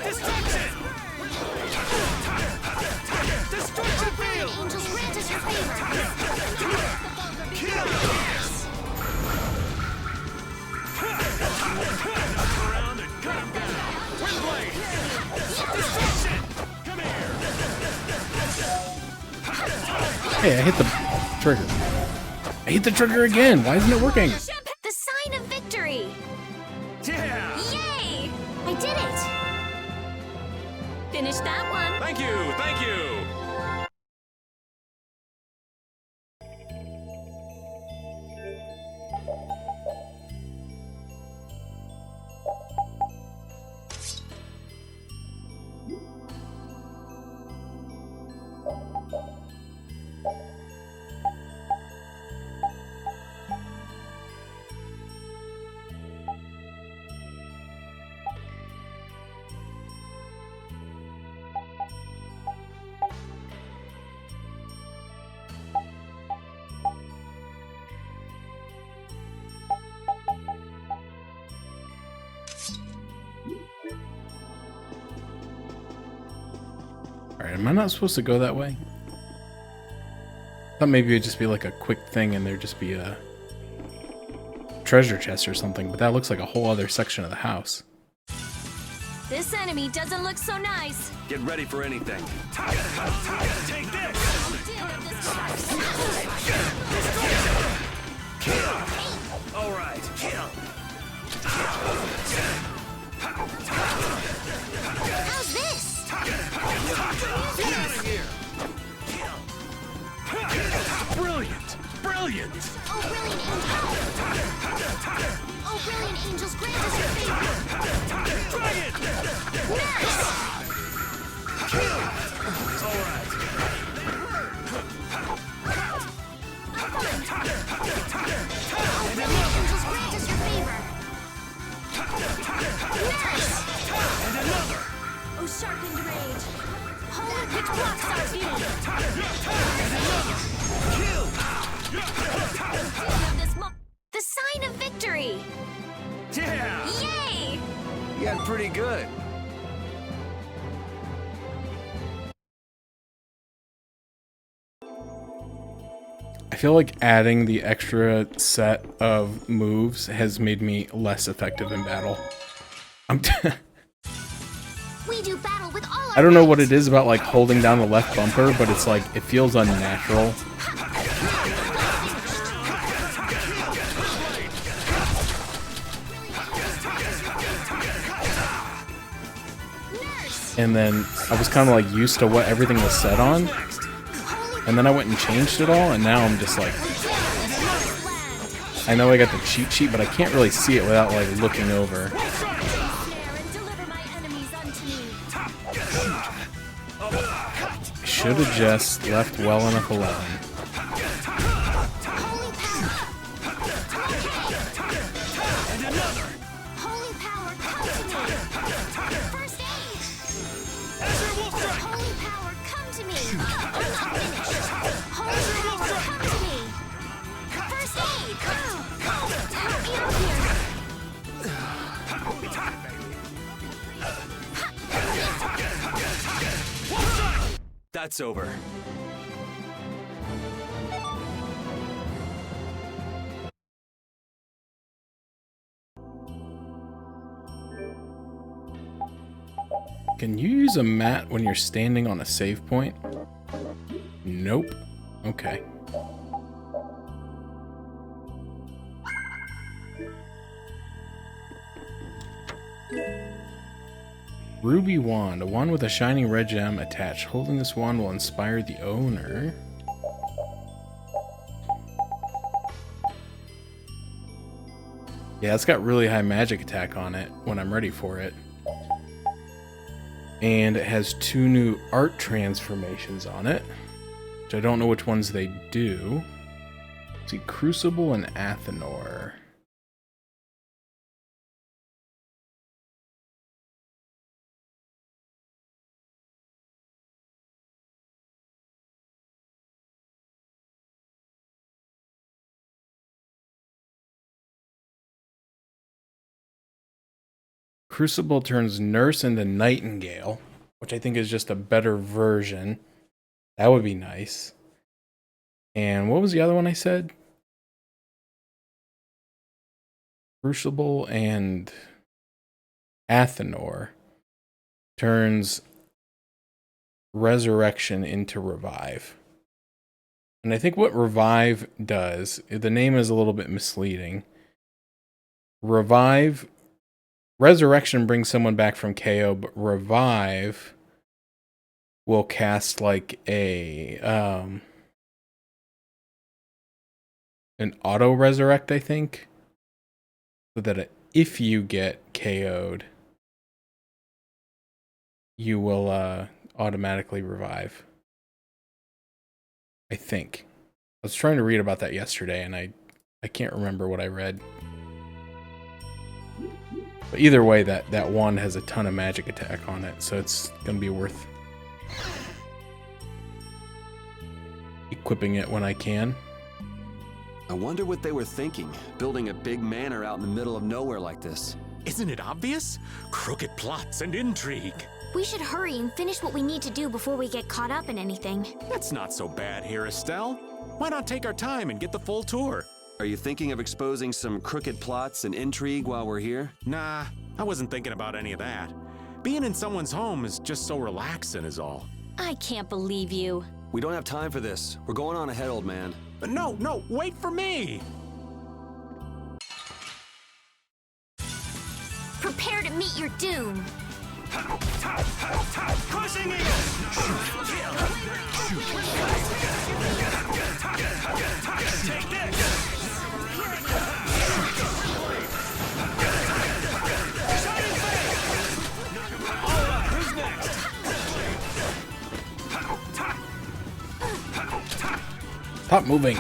Destruction! Destruction field! Angels, grant us your favor. Around and cut him down! Twin blade! Destruction! Come here! Hey, I hit the trigger. I hit the trigger again. Why isn't it working? The sign of victory! Yeah! Yay! I did it! Finish that one. Thank you, thank you. Alright, am I not supposed to go that way? I thought maybe it'd just be like a quick thing and there'd just be a treasure chest or something, but that looks like a whole other section of the house. This enemy doesn't look so nice. Get ready for anything. Take this! All right, kill! How's this? Get out of here! Brilliant! Brilliant! Oh, brilliant angels! Oh, brilliant angels, grant us your favor. Try it! Nurse! All right. Oh, brilliant angels, grant us your favor. Nurse! And another! Oh, sharpened rage. Holy pitch blocks our view. Kill! The sign of victory. Yeah! Yay! You got pretty good. I feel like adding the extra set of moves has made me less effective in battle. We do battle with all our I don't know what it is about like holding down the left bumper, but it's like it feels unnatural. And then I was kind of like used to what everything was set on, and then I went and changed it all, and now I'm just like, I know I got the cheat sheet, but I can't really see it without like looking over. Should have just left well enough alone. holy power, come to me. First aid. Holy power, come to me. I'm not finished. Holy power, come to me. First aid. Help me out here. That's over. Can you use a mat when you're standing on a save point? Nope. Okay. Ruby wand. A wand with a shining red gem attached. Holding this wand will inspire the owner. Yeah, it's got really high magic attack on it when I'm ready for it. And it has 2 new art transformations on it, which I don't know which ones they do. Let's see, Crucible and Athenor. Crucible turns Nurse into Nightingale, which I think is just a better version. That would be nice. And what was the other one I said? Crucible and Athenor turns Resurrection into Revive. And I think what Revive does, the name is a little bit misleading. Resurrection brings someone back from KO, but Revive will cast like an auto resurrect, I think. So that if you get KO'd, you will automatically revive. I think. I was trying to read about that yesterday, and I can't remember what I read. But either way, that one has a ton of magic attack on it, so it's going to be worth equipping it when I can. I wonder what they were thinking, building a big manor out in the middle of nowhere like this. Isn't it obvious? Crooked plots and intrigue. We should hurry and finish what we need to do before we get caught up in anything. That's not so bad here, Estelle. Why not take our time and get the full tour? Are you thinking of exposing some crooked plots and intrigue while we're here? Nah, I wasn't thinking about any of that. Being in someone's home is just so relaxing is all. I can't believe you. We don't have time for this. We're going on ahead, old man. No, wait for me! Prepare to meet your doom. Crushing eagle! Take this! Shining face! All right, who's next? Stop moving.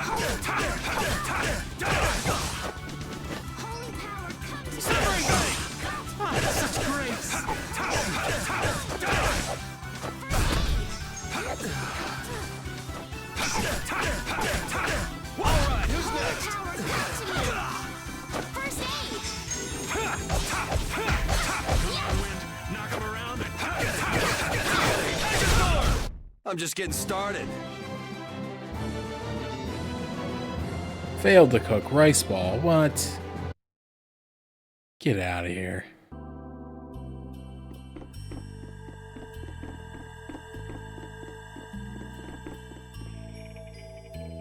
Alright, who's next? Knock him around and I'm just getting started. Failed to cook rice ball. What? Get out of here.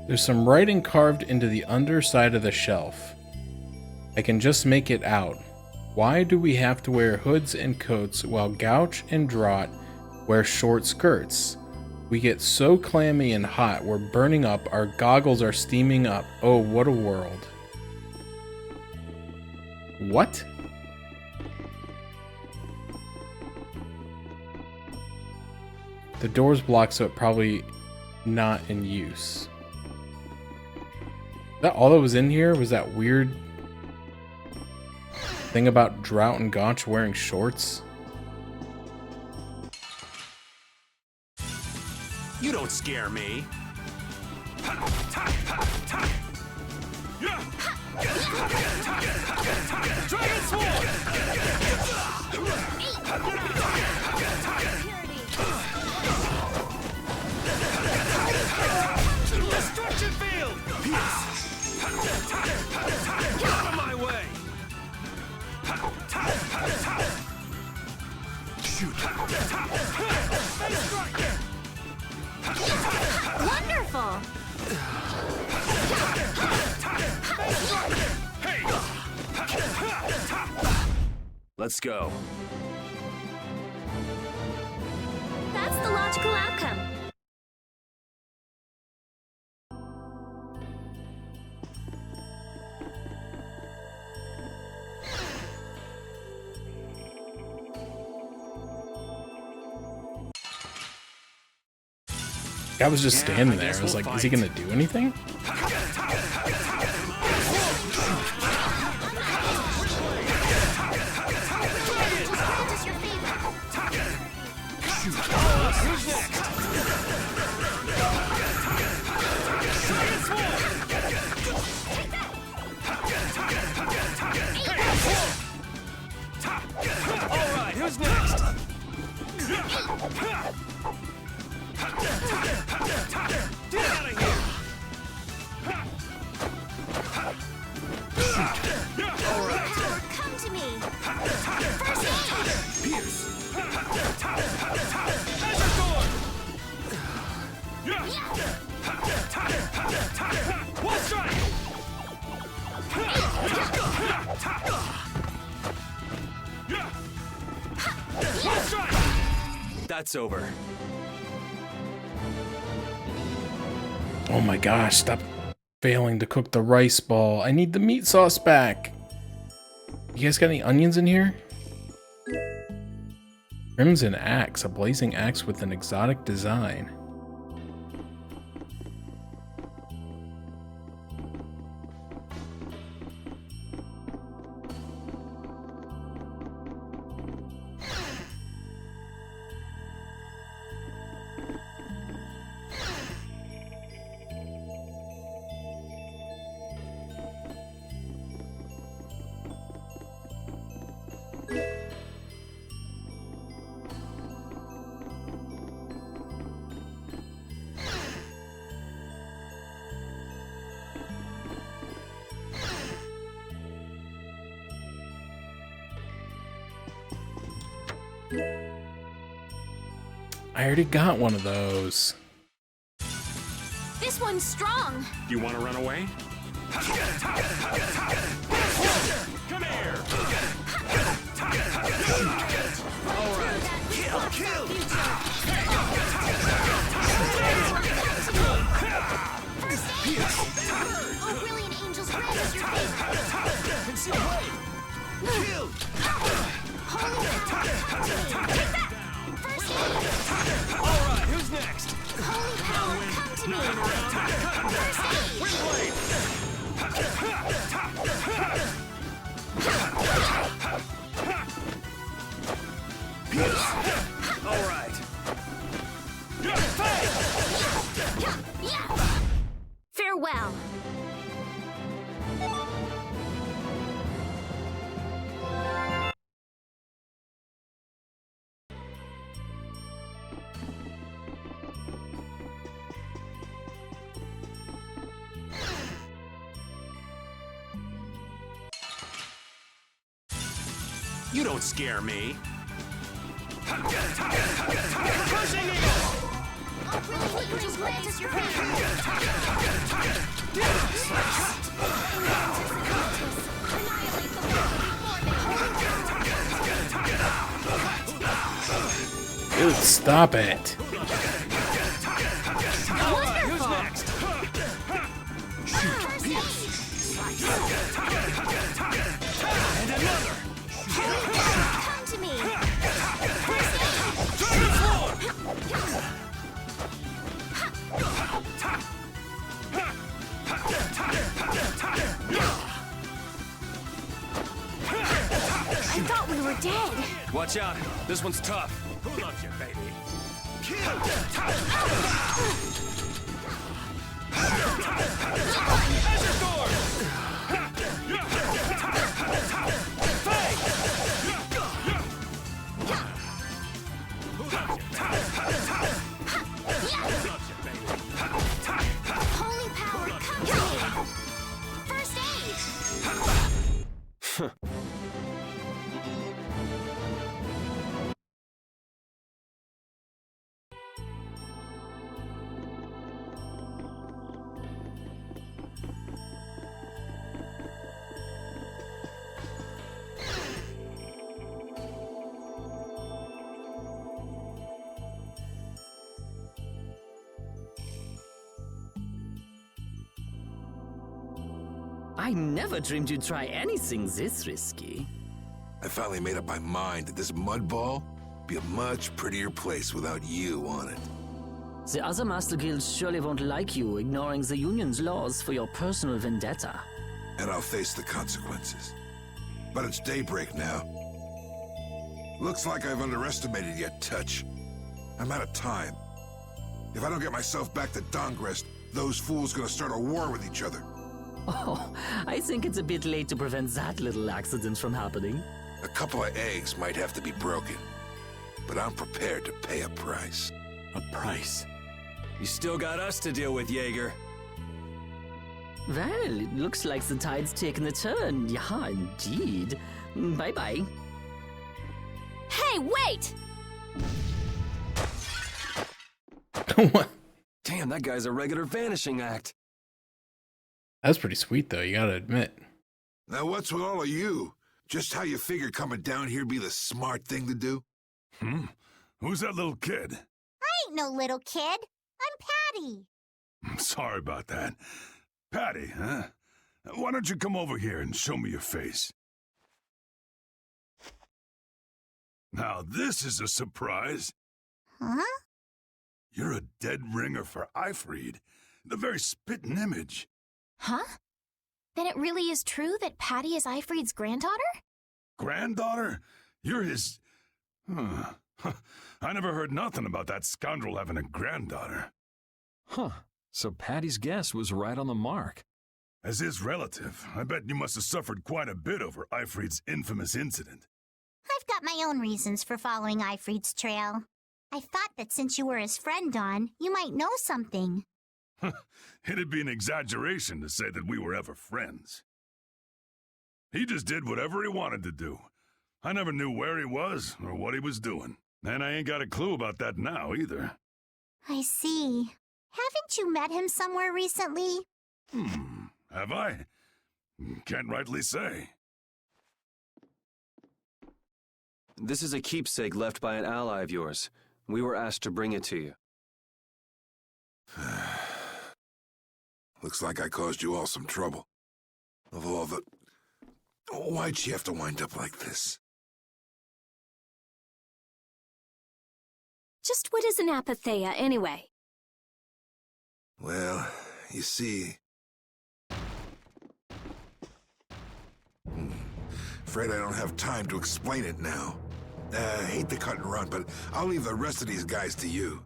There's some writing carved into the underside of the shelf. I can just make it out. Why do we have to wear hoods and coats while Gouch and Draught wear short skirts? We get so clammy and hot, we're burning up, our goggles are steaming up. Oh, what a world. What? The door's blocked, so it probably not in use. Is that all that was in here? Was that weird thing about Drought and Gauch wearing shorts? You don't scare me. Dragon Sword! Destruction Field! Get out of my way! Shoot! Face strike! Wonderful! Let's go. That's the logical outcome. I was just standing there. I was like, is he gonna do anything? Who's next? Dragon Sword! that's over. Oh my gosh, stop failing to cook the rice ball. I need the meat sauce back. You guys got any onions in here? Crimson axe, a blazing axe with an exotic design. I already got one of those. This one's strong. You want to run away? Come here. All right. Kill. Oh, brilliant angel's red is your favorite. Kill. Holy power, first aid. All right, who's next? Holy power, come to me. All right. Farewell. You don't scare me. Oh, brilliant angel's red is your Dude, stop it. Who's next? And another. Come to me. I thought we were dead. Watch out. This one's tough. Who loves you, baby? Holy power, come to me. First aid. I never dreamed you'd try anything this risky. I finally made up my mind that this mud ball would be a much prettier place without you on it. The other Master Guilds surely won't like you ignoring the Union's laws for your personal vendetta. And I'll face the consequences. But it's daybreak now. Looks like I've underestimated your touch. I'm out of time. If I don't get myself back to Dongrest, those fools gonna start a war with each other. Oh, I think it's a bit late to prevent that little accident from happening. A couple of eggs might have to be broken, but I'm prepared to pay a price. A price? You still got us to deal with, Jaeger. Well, it looks like the tide's taken a turn. Yeah, indeed. Bye-bye. Hey, wait! What? Damn, that guy's a regular vanishing act. That's pretty sweet, though, you gotta admit. Now what's with all of you? Just how you figure coming down here be the smart thing to do? Who's that little kid? I ain't no little kid. I'm Patty. Sorry about that. Patty, huh? Why don't you come over here and show me your face? Now this is a surprise. Huh? You're a dead ringer for Eifried. The very spitting image. Huh? Then it really is true that Patty is Eifried's granddaughter? Granddaughter? You're his... Huh. I never heard nothing about that scoundrel having a granddaughter. Huh. So Patty's guess was right on the mark. As his relative, I bet you must have suffered quite a bit over Eifried's infamous incident. I've got my own reasons for following Eifried's trail. I thought that since you were his friend, Dawn, you might know something. It'd be an exaggeration to say that we were ever friends. He just did whatever he wanted to do. I never knew where he was or what he was doing. And I ain't got a clue about that now, either. I see. Haven't you met him somewhere recently? Have I? Can't rightly say. This is a keepsake left by an ally of yours. We were asked to bring it to you. Looks like I caused you all some trouble. Of all the... Why'd she have to wind up like this? Just what is an apatheia, anyway? Well, you see... Afraid I don't have time to explain it now. Hate to cut and run, but I'll leave the rest of these guys to you.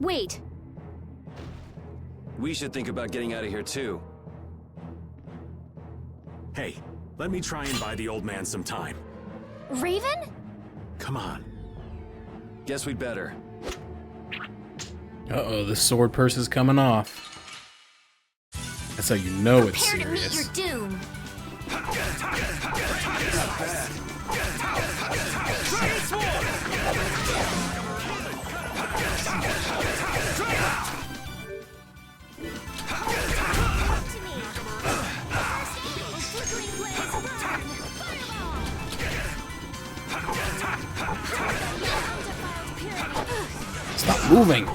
Wait. We should think about getting out of here, too. Hey, let me try and buy the old man some time. Raven? Come on. Guess we'd better. Uh-oh, the sword purse is coming off. That's how you know it's Prepare serious. to meet your doom. Stop moving.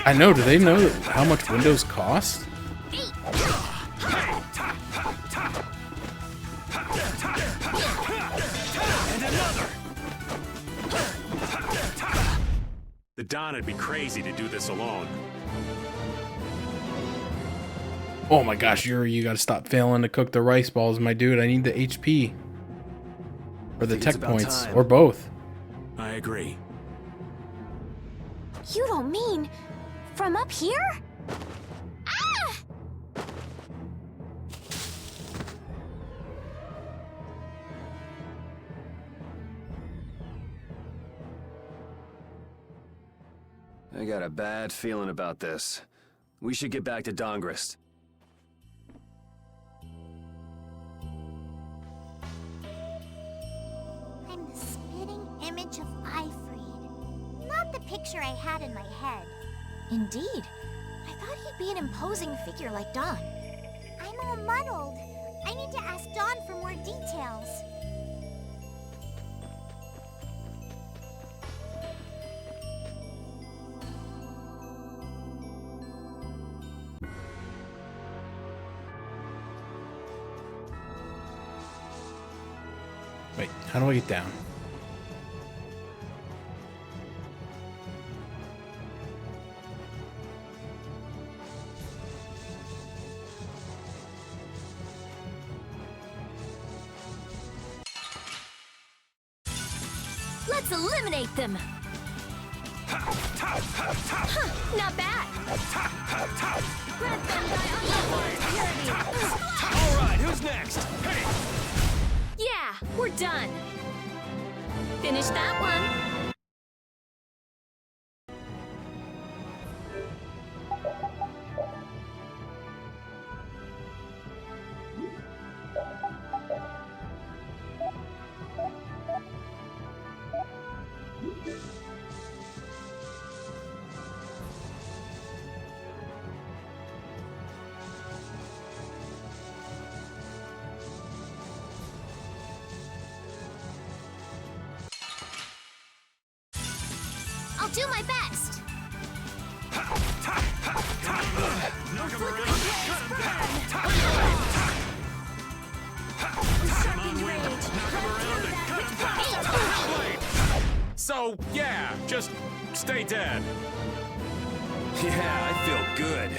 I know, do they know how much windows cost? The Don would be crazy to do this alone. Oh my gosh, Yuri, you gotta stop failing to cook the rice balls, my dude. I need the HP. Or the tech points, or both. I agree. You don't mean from up here? Ah! I got a bad feeling about this. We should get back to Dongrist. I'm the spitting image of Eifried. Not the picture I had in my head. Indeed. I thought he'd be an imposing figure like Don. I'm all muddled. I need to ask Dawn for more details. Wait, how do I get down? Let's eliminate them! Huh, not bad! Grant them thy unlawful purity! Alright, who's next? Hey! Yeah, we're done! Finish that one! I'll do my best. So, yeah, just stay dead. Yeah, I feel good.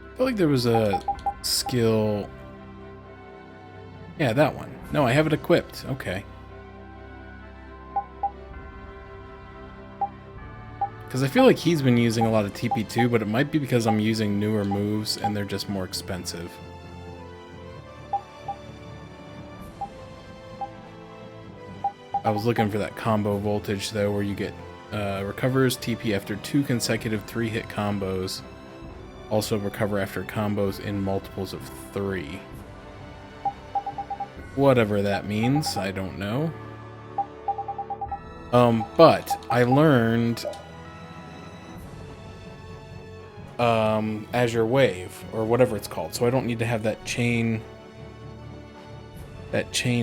I feel like there was a skill. Yeah, that one. No, I have it equipped. Okay. Because I feel like he's been using a lot of TP too, but it might be because I'm using newer moves and they're just more expensive. I was looking for that combo voltage though, where you get recovers TP after 2 consecutive 3-hit combos. Also recover after combos in multiples of 3. Whatever that means, I don't know. But I learned Azure Wave, or whatever it's called, so I don't need to have that chain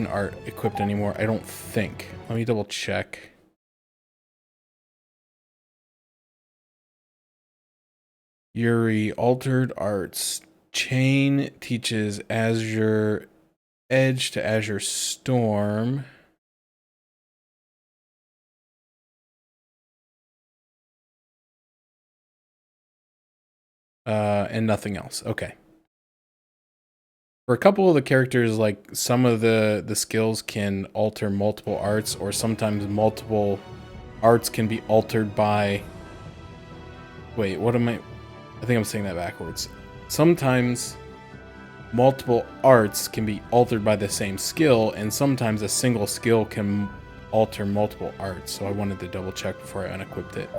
art equipped anymore, I don't think. Let me double check. Yuri, Altered Arts. Chain teaches Azure Edge to Azure Storm. And nothing else. Okay. For a couple of the characters, like some of the skills can alter multiple arts, or sometimes multiple arts can be altered by... Wait, what am I think I'm saying that backwards. Sometimes multiple arts can be altered by the same skill, and sometimes a single skill can alter multiple arts. So I wanted to double check before I unequipped it,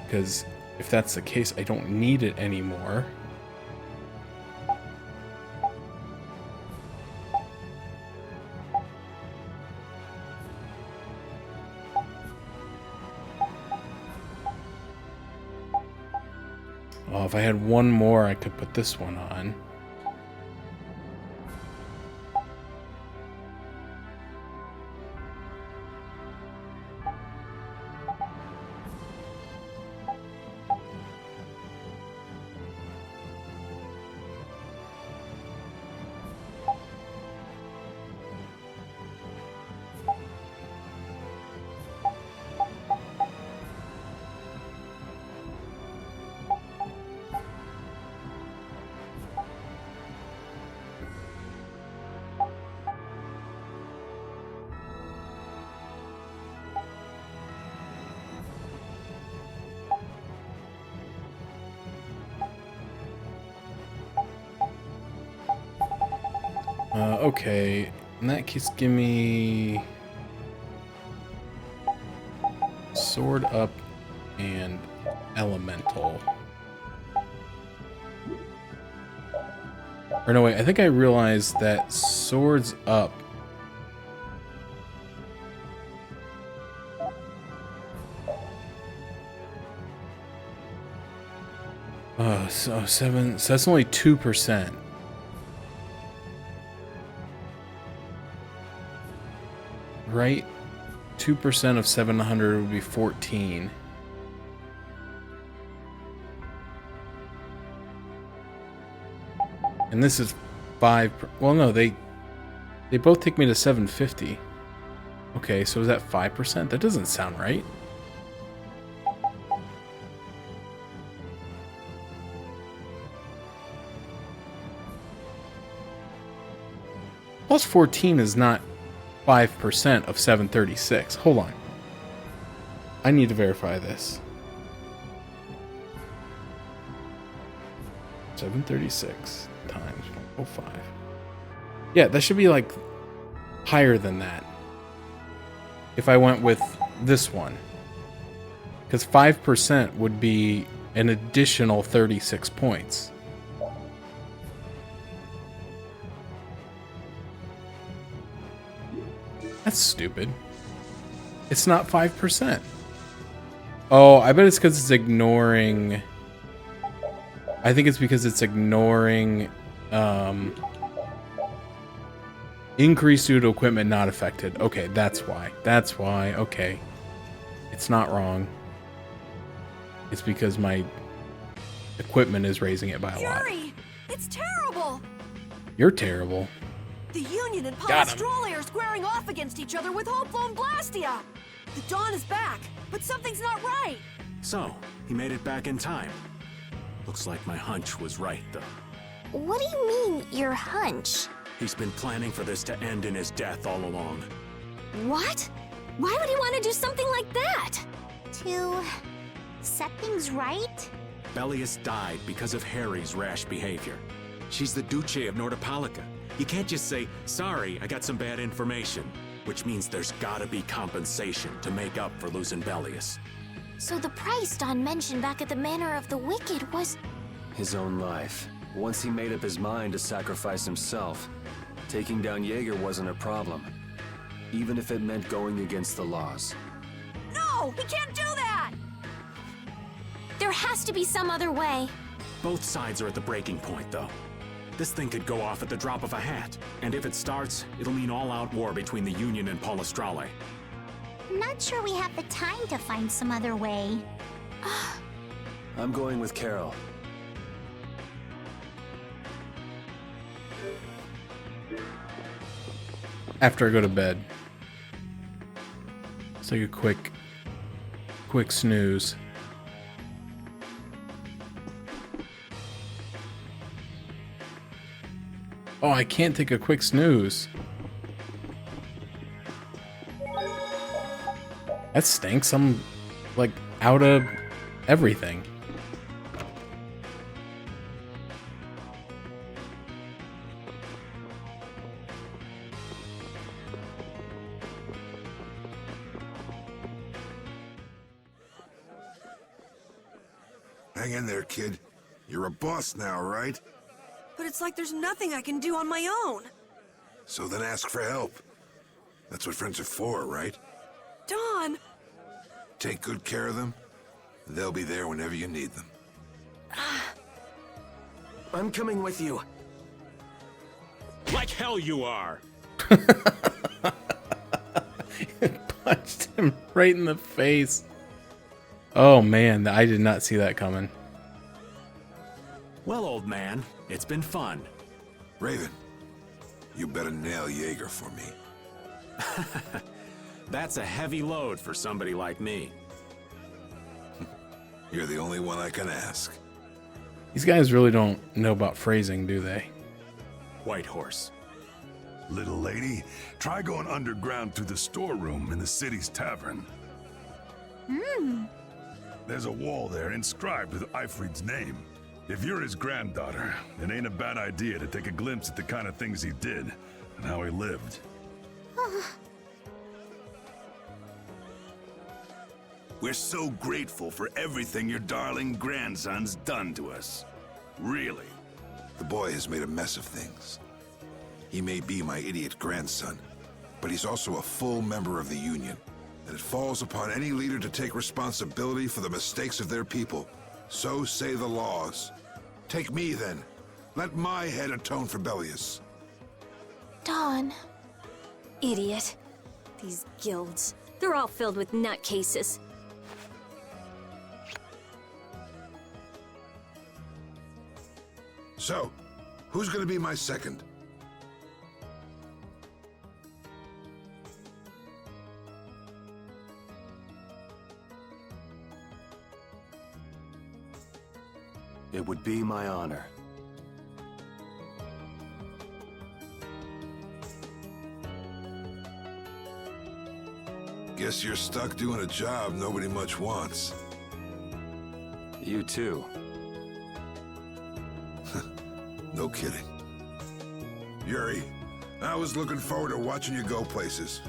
because if that's the case, I don't need it anymore. Oh, if I had one more, I could put this one on. Okay, in that case, give me Sword Up and Elemental. Or no, wait, I think I realized that Swords Up so 7, so that's only 2%. Right? 2% of 700 would be 14. And this is 5. Well, no, they both take me to 750. Okay, so is that 5%? That doesn't sound right. Plus 14 is not 5% of 736. Hold on. I need to verify this. 736 times 105. Yeah, that should be like higher than that. If I went with this one. Because 5% would be an additional 36 points. That's stupid. It's not 5%. Oh, I bet it's because it's ignoring... I think it's because it's ignoring Increase due to equipment not affected. Okay, that's why. That's why. Okay. It's not wrong. It's because my equipment is raising it by a lot. Yuri! It's terrible! You're terrible. The Union and Got him. Polystrole are squaring off against each other with Hopeful and Blastia! The Dawn is back, but something's not right! So, he made it back in time. Looks like my hunch was right, though. What do you mean, your hunch? He's been planning for this to end in his death all along. What? Why would he want to do something like that? To set things right? Bellius died because of Harry's rash behavior. She's the Duce of Nordopolica. You can't just say, sorry, I got some bad information. Which means there's gotta be compensation to make up for losing Bellius. So the price Don mentioned back at the Manor of the Wicked was... His own life. Once he made up his mind to sacrifice himself, taking down Jaeger wasn't a problem. Even if it meant going against the laws. No! We can't do that! There has to be some other way. Both sides are at the breaking point, though. This thing could go off at the drop of a hat. And if it starts, it'll mean all-out war between the Union and Polystrale. Not sure we have the time to find some other way. I'm going with Carol. After I go to bed. It's like a quick snooze. Oh, I can't take a quick snooze. That stinks. I'm like out of everything. Hang in there, kid. You're a boss now, right? But it's like there's nothing I can do on my own. So then ask for help. That's what friends are for, right? Don! Take good care of them. They'll be there whenever you need them. I'm coming with you. Like hell you are! Punched him right in the face. Oh man, I did not see that coming. Well, old man, it's been fun. Raven, you better nail Jaeger for me. That's a heavy load for somebody like me. You're the only one I can ask. These guys really don't know about phrasing, do they? White Horse. Little lady, try going underground through the storeroom in the city's tavern. There's a wall there inscribed with Eifried's name. If you're his granddaughter, it ain't a bad idea to take a glimpse at the kind of things he did and how he lived. We're so grateful for everything your darling grandson's done to us. Really. The boy has made a mess of things. He may be my idiot grandson, but he's also a full member of the Union, and it falls upon any leader to take responsibility for the mistakes of their people. So say the laws. Take me, then. Let my head atone for Bellius. Don. Idiot. These guilds. They're all filled with nutcases. So, who's gonna be my second? It would be my honor. Guess you're stuck doing a job nobody much wants. You too. No kidding. Yuri, I was looking forward to watching you go places.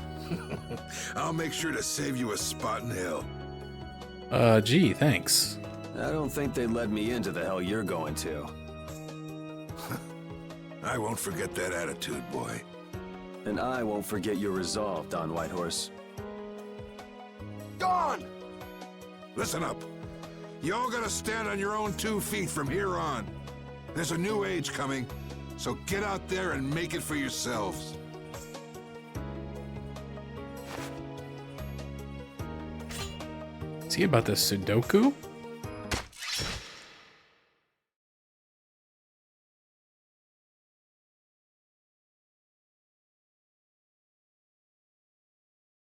I'll make sure to save you a spot in hell. Gee, thanks. I don't think they'd let me into the hell you're going to. I won't forget that attitude, boy. And I won't forget your resolve, Don Whitehorse. Dawn! Listen up. You all gotta stand on your own 2 feet from here on. There's a new age coming, So get out there and make it for yourselves. Is he about this Sudoku?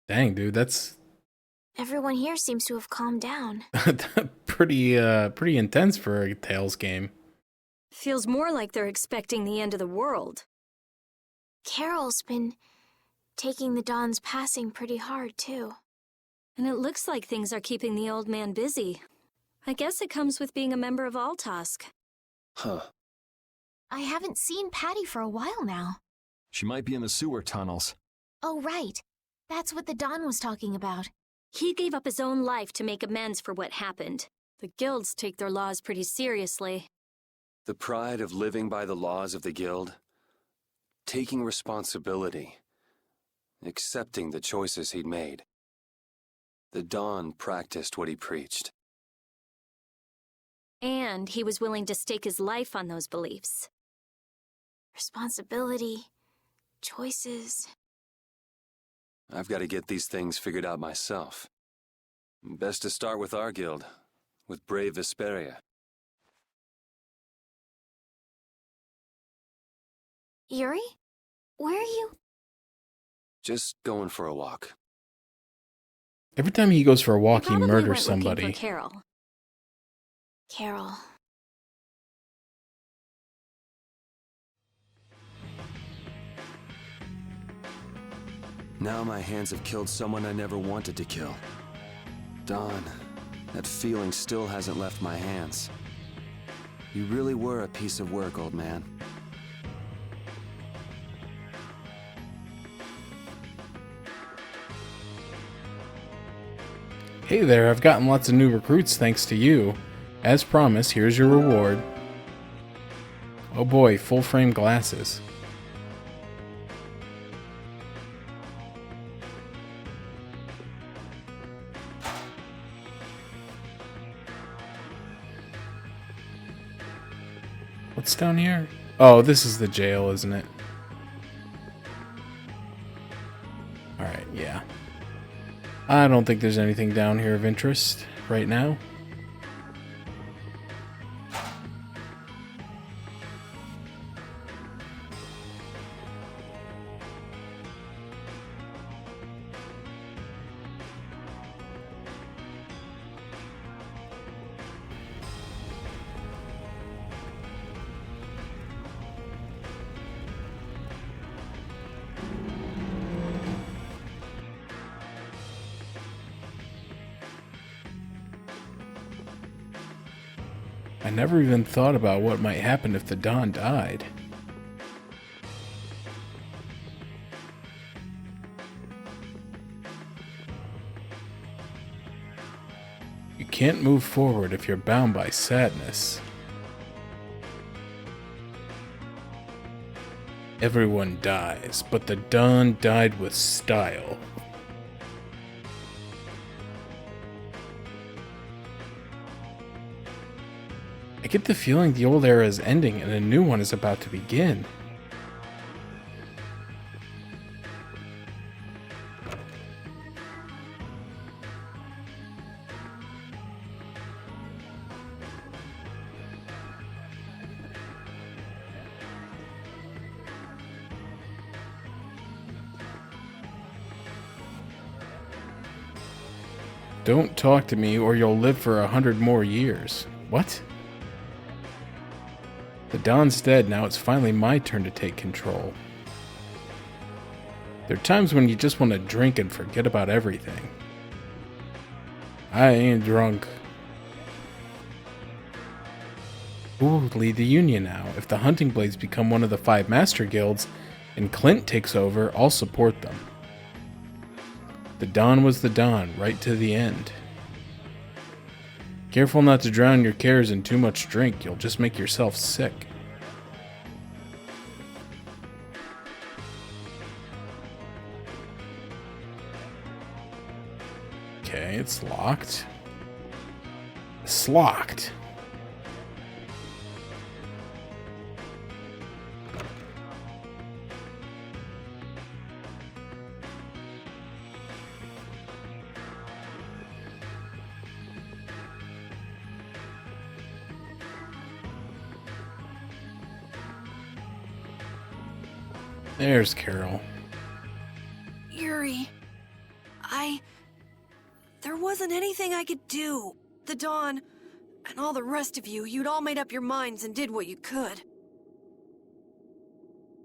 Dang, dude, that's Everyone here seems to have calmed down. pretty intense for a Tales game. Feels more like they're expecting the end of the world. Carol's been taking the Dawn's passing pretty hard, too. And it looks like things are keeping the old man busy. I guess it comes with being a member of Altosk. Huh. I haven't seen Patty for a while now. She might be in the sewer tunnels. Oh, right. That's what the Dawn was talking about. He gave up his own life to make amends for what happened. The guilds take their laws pretty seriously. The pride of living by the laws of the guild, taking responsibility, accepting the choices he'd made. The Dawn practiced what he preached. And he was willing to stake his life on those beliefs. Responsibility, choices. I've got to get these things figured out myself. Best to start with our guild, with brave Vesperia. Yuri? Where are you? Just going for a walk. Every time he goes for a walk, he Probably murders weren't looking somebody. for Carol. Carol. Now my hands have killed someone I never wanted to kill. Dawn, that feeling still hasn't left my hands. You really were a piece of work, old man. Hey there, I've gotten lots of new recruits thanks to you. As promised, here's your reward. Oh boy, full frame glasses. What's down here? Oh, this is the jail, isn't it? Alright, yeah. I don't think there's anything down here of interest right now. I never even thought about what might happen if the Dawn died. You can't move forward if you're bound by sadness. Everyone dies, but the Dawn died with style. I get the feeling the old era is ending and a new one is about to begin. Don't talk to me or you'll live for 100 more years. What? The Dawn's dead, now it's finally my turn to take control. There are times when you just want to drink and forget about everything. I ain't drunk. Who will lead the Union now? If the Hunting Blades become one of the 5 Master Guilds and Clint takes over, I'll support them. The Dawn was the Dawn, right to the end. Careful not to drown your cares in too much drink, you'll just make yourself sick. Okay, it's locked. It's locked. There's Carol. Yuri, there wasn't anything I could do. The Dawn, and all the rest of you, you'd all made up your minds and did what you could.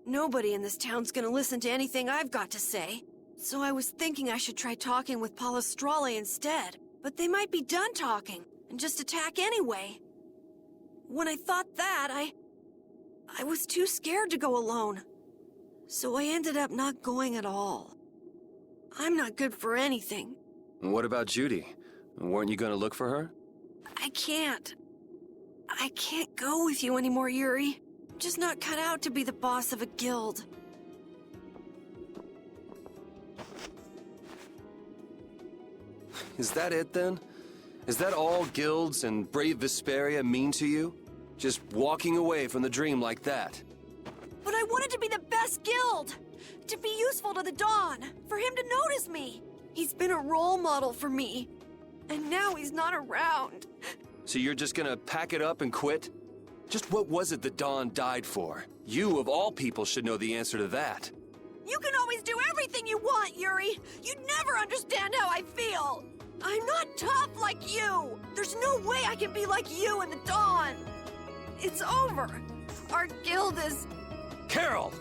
Nobody in this town's gonna listen to anything I've got to say. So I was thinking I should try talking with Palestrale instead. But they might be done talking, and just attack anyway. When I thought that, I was too scared to go alone. So I ended up not going at all. I'm not good for anything. What about Judy? Weren't you gonna look for her? I can't. I can't go with you anymore, Yuri. I'm just not cut out to be the boss of a guild. Is that it then? Is that all guilds and brave Vesperia mean to you? Just walking away from the dream like that? But I wanted to be the best guild! To be useful to the Dawn! For him to notice me! He's been a role model for me. And now he's not around. So you're just gonna pack it up and quit? Just what was it the Dawn died for? You, of all people, should know the answer to that. You can always do everything you want, Yuri! You'd never understand how I feel! I'm not tough like you! There's no way I can be like you and the Dawn! It's over! Our guild is... Carol!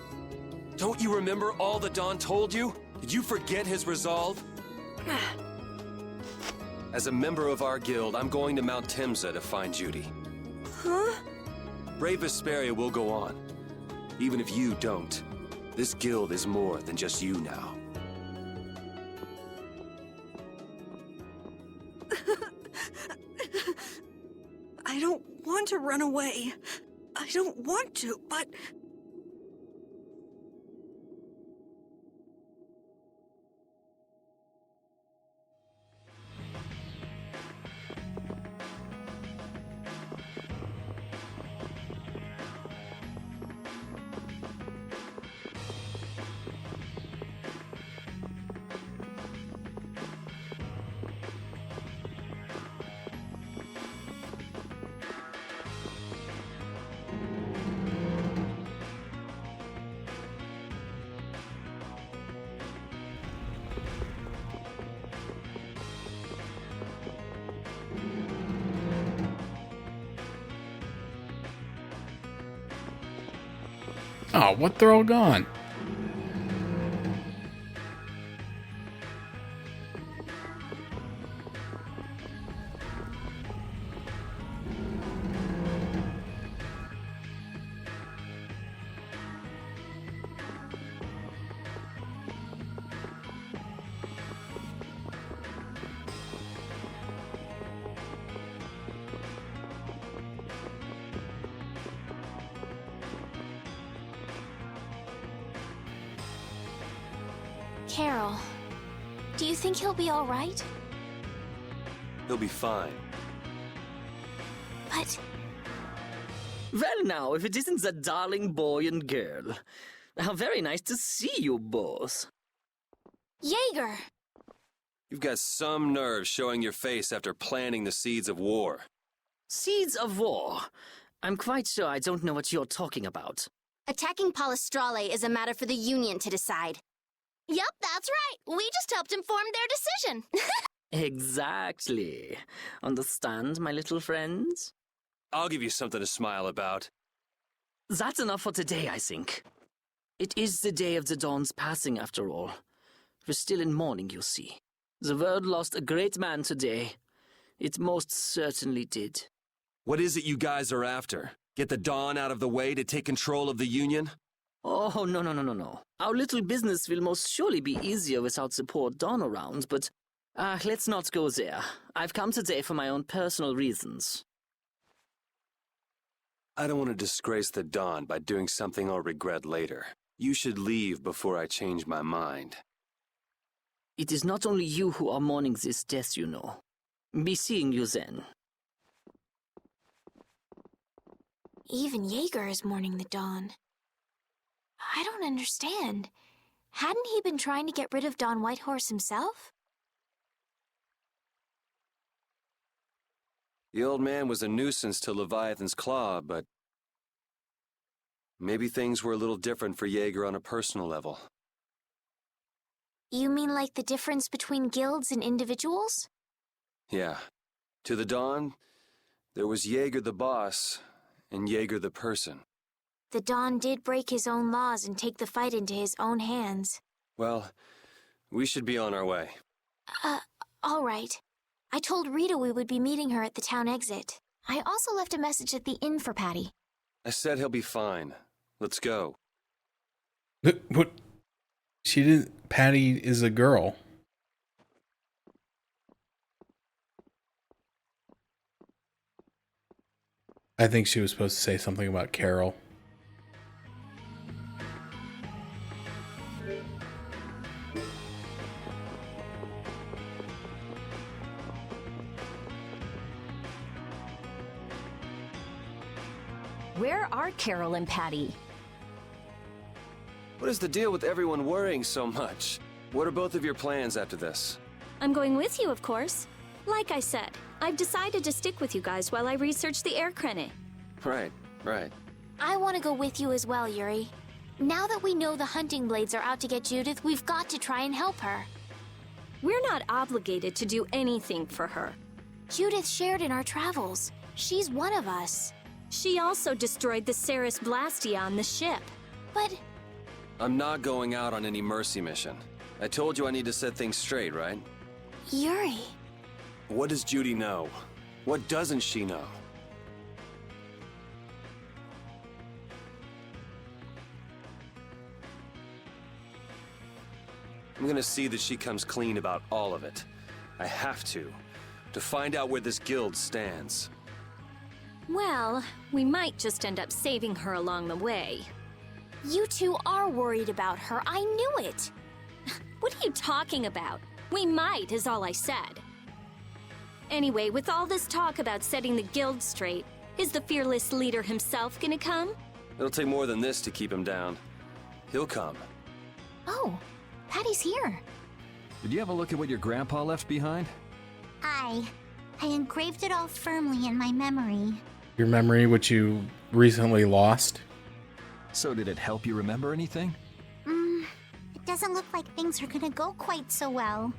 Don't you remember all the Dawn told you? Did you forget his resolve? As a member of our guild, I'm going to Mount Temsa to find Judy. Huh? Brave Vesperia will go on. Even if you don't. This guild is more than just you now. I don't want to run away. I don't want to, but... Oh, what? They're all gone. Carol, do you think he'll be all right? He'll be fine. But... Well now, if it isn't that darling boy and girl. How very nice to see you both. Jaeger! You've got some nerve showing your face after planting the seeds of war. Seeds of war? I'm quite sure I don't know what you're talking about. Attacking Palestrale is a matter for the Union to decide. Yep, that's right. We just helped inform their decision. Exactly. Understand, my little friends? I'll give you something to smile about. That's enough for today, I think. It is the day of the Dawn's passing, after all. We're still in mourning, you see. The world lost a great man today. It most certainly did. What is it you guys are after? Get the Dawn out of the way to take control of the Union? Oh, no. Our little business will most surely be easier without the poor Dawn around, but... let's not go there. I've come today for my own personal reasons. I don't want to disgrace the Dawn by doing something I'll regret later. You should leave before I change my mind. It is not only you who are mourning this death, you know. Be seeing you then. Even Jaeger is mourning the Dawn. I don't understand. Hadn't he been trying to get rid of Don Whitehorse himself? The old man was a nuisance to Leviathan's Claw, but Maybe things were a little different for Jaeger on a personal level. You mean like the difference between guilds and individuals? Yeah. To the Dawn, there was Jaeger the boss, and Jaeger the person. The Dawn did break his own laws and take the fight into his own hands. Well, we should be on our way. All right. I told Rita we would be meeting her at the town exit. I also left a message at the inn for Patty. I said he'll be fine. Let's go. What? She didn't. Patty is a girl. I think she was supposed to say something about Carol. Where are Carol and Patty? What is the deal with everyone worrying so much? What are both of your plans after this? I'm going with you, of course. Like I said, I've decided to stick with you guys while I research the air crennet. Right. I want to go with you as well, Yuri. Now that we know the hunting blades are out to get Judith, we've got to try and help her. We're not obligated to do anything for her. Judith shared in our travels. She's one of us. She also destroyed the Ceres Blastia on the ship. But... I'm not going out on any mercy mission. I told you I need to set things straight, right? Yuri... What does Judy know? What doesn't she know? I'm gonna see that she comes clean about all of it. I have to find out where this guild stands. Well, we might just end up saving her along the way. You two are worried about her. I knew it. What are you talking about? We might, is all I said. Anyway, with all this talk about setting the guild straight, is the fearless leader himself gonna come? It'll take more than this to keep him down. He'll come. Oh, Patty's here. Did you have a look at what your grandpa left behind? I engraved it all firmly in my memory. Your memory, which you recently lost? So did it help you remember anything? It doesn't look like things are gonna go quite so well.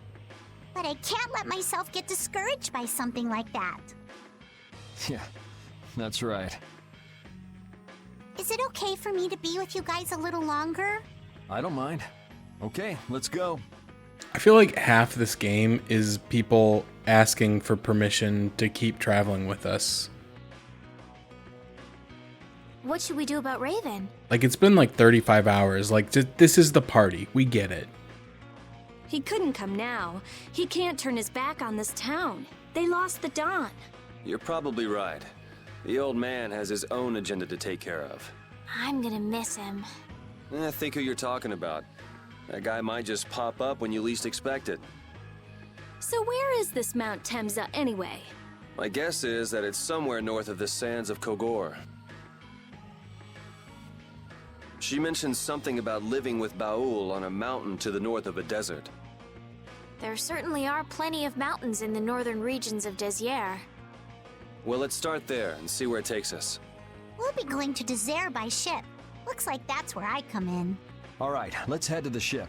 But I can't let myself get discouraged by something like that. Yeah, that's right. Is it okay for me to be with you guys a little longer? I don't mind. Okay, let's go. I feel like half this game is people asking for permission to keep traveling with us. What should we do about Raven? Like, it's been like 35 hours. Like, this is the party. We get it. He couldn't come now. He can't turn his back on this town. They lost the Dawn. You're probably right. The old man has his own agenda to take care of. I'm gonna miss him. Think who you're talking about. That guy might just pop up when you least expect it. So where is this Mount Temza anyway? My guess is that it's somewhere north of the sands of Kogor. She mentioned something about living with Baul on a mountain to the north of a desert. There certainly are plenty of mountains in the northern regions of Desier. Well, let's start there and see where it takes us. We'll be going to Désert by ship. Looks like that's where I come in. All right, let's head to the ship.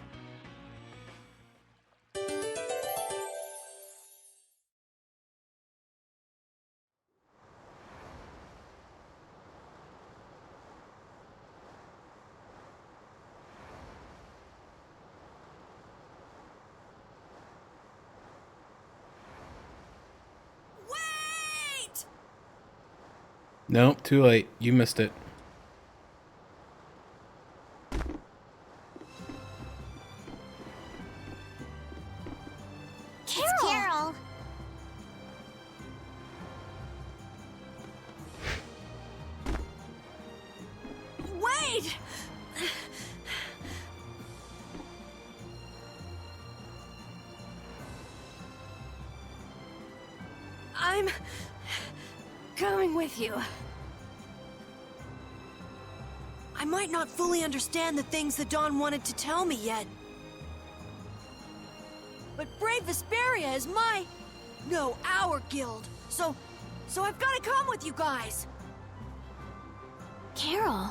Nope, too late. You missed it. Carol! Wait! I'm coming with you. I might not fully understand the things the Dawn wanted to tell me yet. But Brave Vesperia is our guild. So I've got to come with you guys. Carol,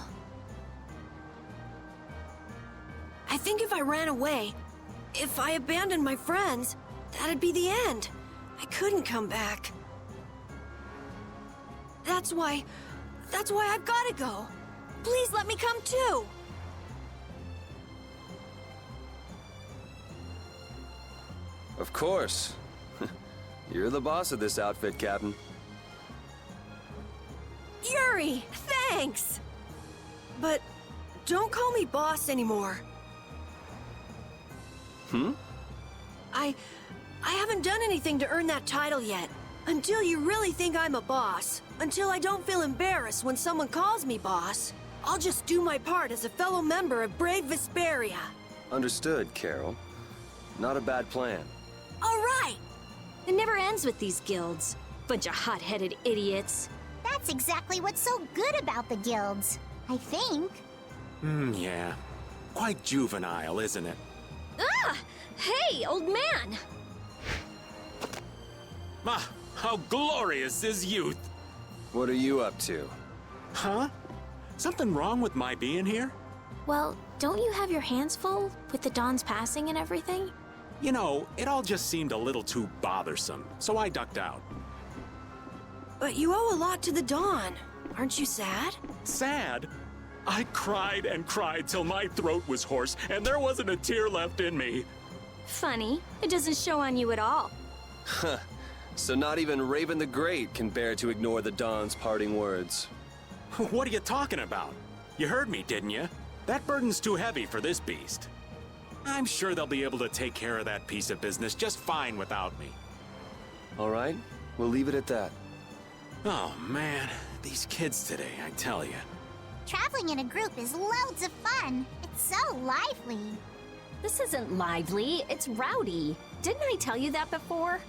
I think if I ran away, if I abandoned my friends, that'd be the end. I couldn't come back. That's why I've gotta go. Please let me come too. Of course. You're the boss of this outfit, Captain. Yuri, thanks! But don't call me boss anymore. I haven't done anything to earn that title yet. Until you really think I'm a boss, until I don't feel embarrassed when someone calls me boss, I'll just do my part as a fellow member of brave Vesperia. Understood, Carol. Not a bad plan. All right! It never ends with these guilds. Bunch of hot-headed idiots. That's exactly what's so good about the guilds, I think. Yeah. Quite juvenile, isn't it? Ah! Hey, old man! Ah, how glorious is youth! What are you up to? Huh? Something wrong with my being here? Well, don't you have your hands full with the Dawn's passing and everything? You know, it all just seemed a little too bothersome, so I ducked out. But you owe a lot to the Dawn. Aren't you sad? Sad? I cried and cried till my throat was hoarse, and there wasn't a tear left in me. Funny, it doesn't show on you at all. Huh. So not even Raven the Great can bear to ignore the Dawn's parting words. What are you talking about? You heard me, didn't you? That burden's too heavy for this beast. I'm sure they'll be able to take care of that piece of business just fine without me. All right, we'll leave it at that. Oh man, these kids today, I tell you. Traveling in a group is loads of fun. It's so lively. This isn't lively, it's rowdy. Didn't I tell you that before?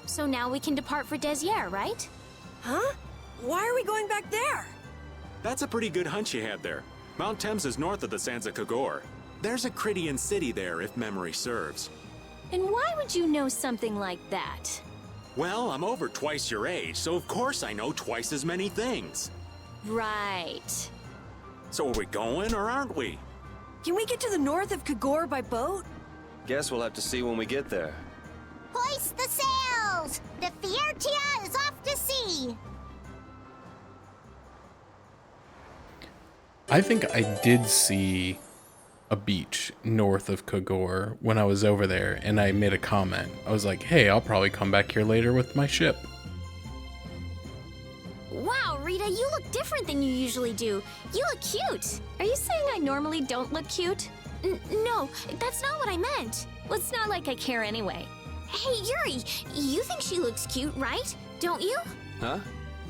So now we can depart for Desier, right? Huh? Why are we going back there? That's a pretty good hunch you had there. Mount Thames is north of the Sands of Kagor. There's a Cridian city there, if memory serves. And why would you know something like that? Well, I'm over twice your age, so of course I know twice as many things. Right. So are we going, or aren't we? Can we get to the north of Kagor by boat? Guess we'll have to see when we get there. Hoist the sails! The Fiertia is off to sea! I think I did see a beach north of Kagor when I was over there, and I made a comment. I was like, hey, I'll probably come back here later with my ship. Wow, Rita, you look different than you usually do. You look cute. Are you saying I normally don't look cute? No, that's not what I meant. Well, it's not like I care anyway. Hey, Yuri, you think she looks cute, right? Don't you? Huh?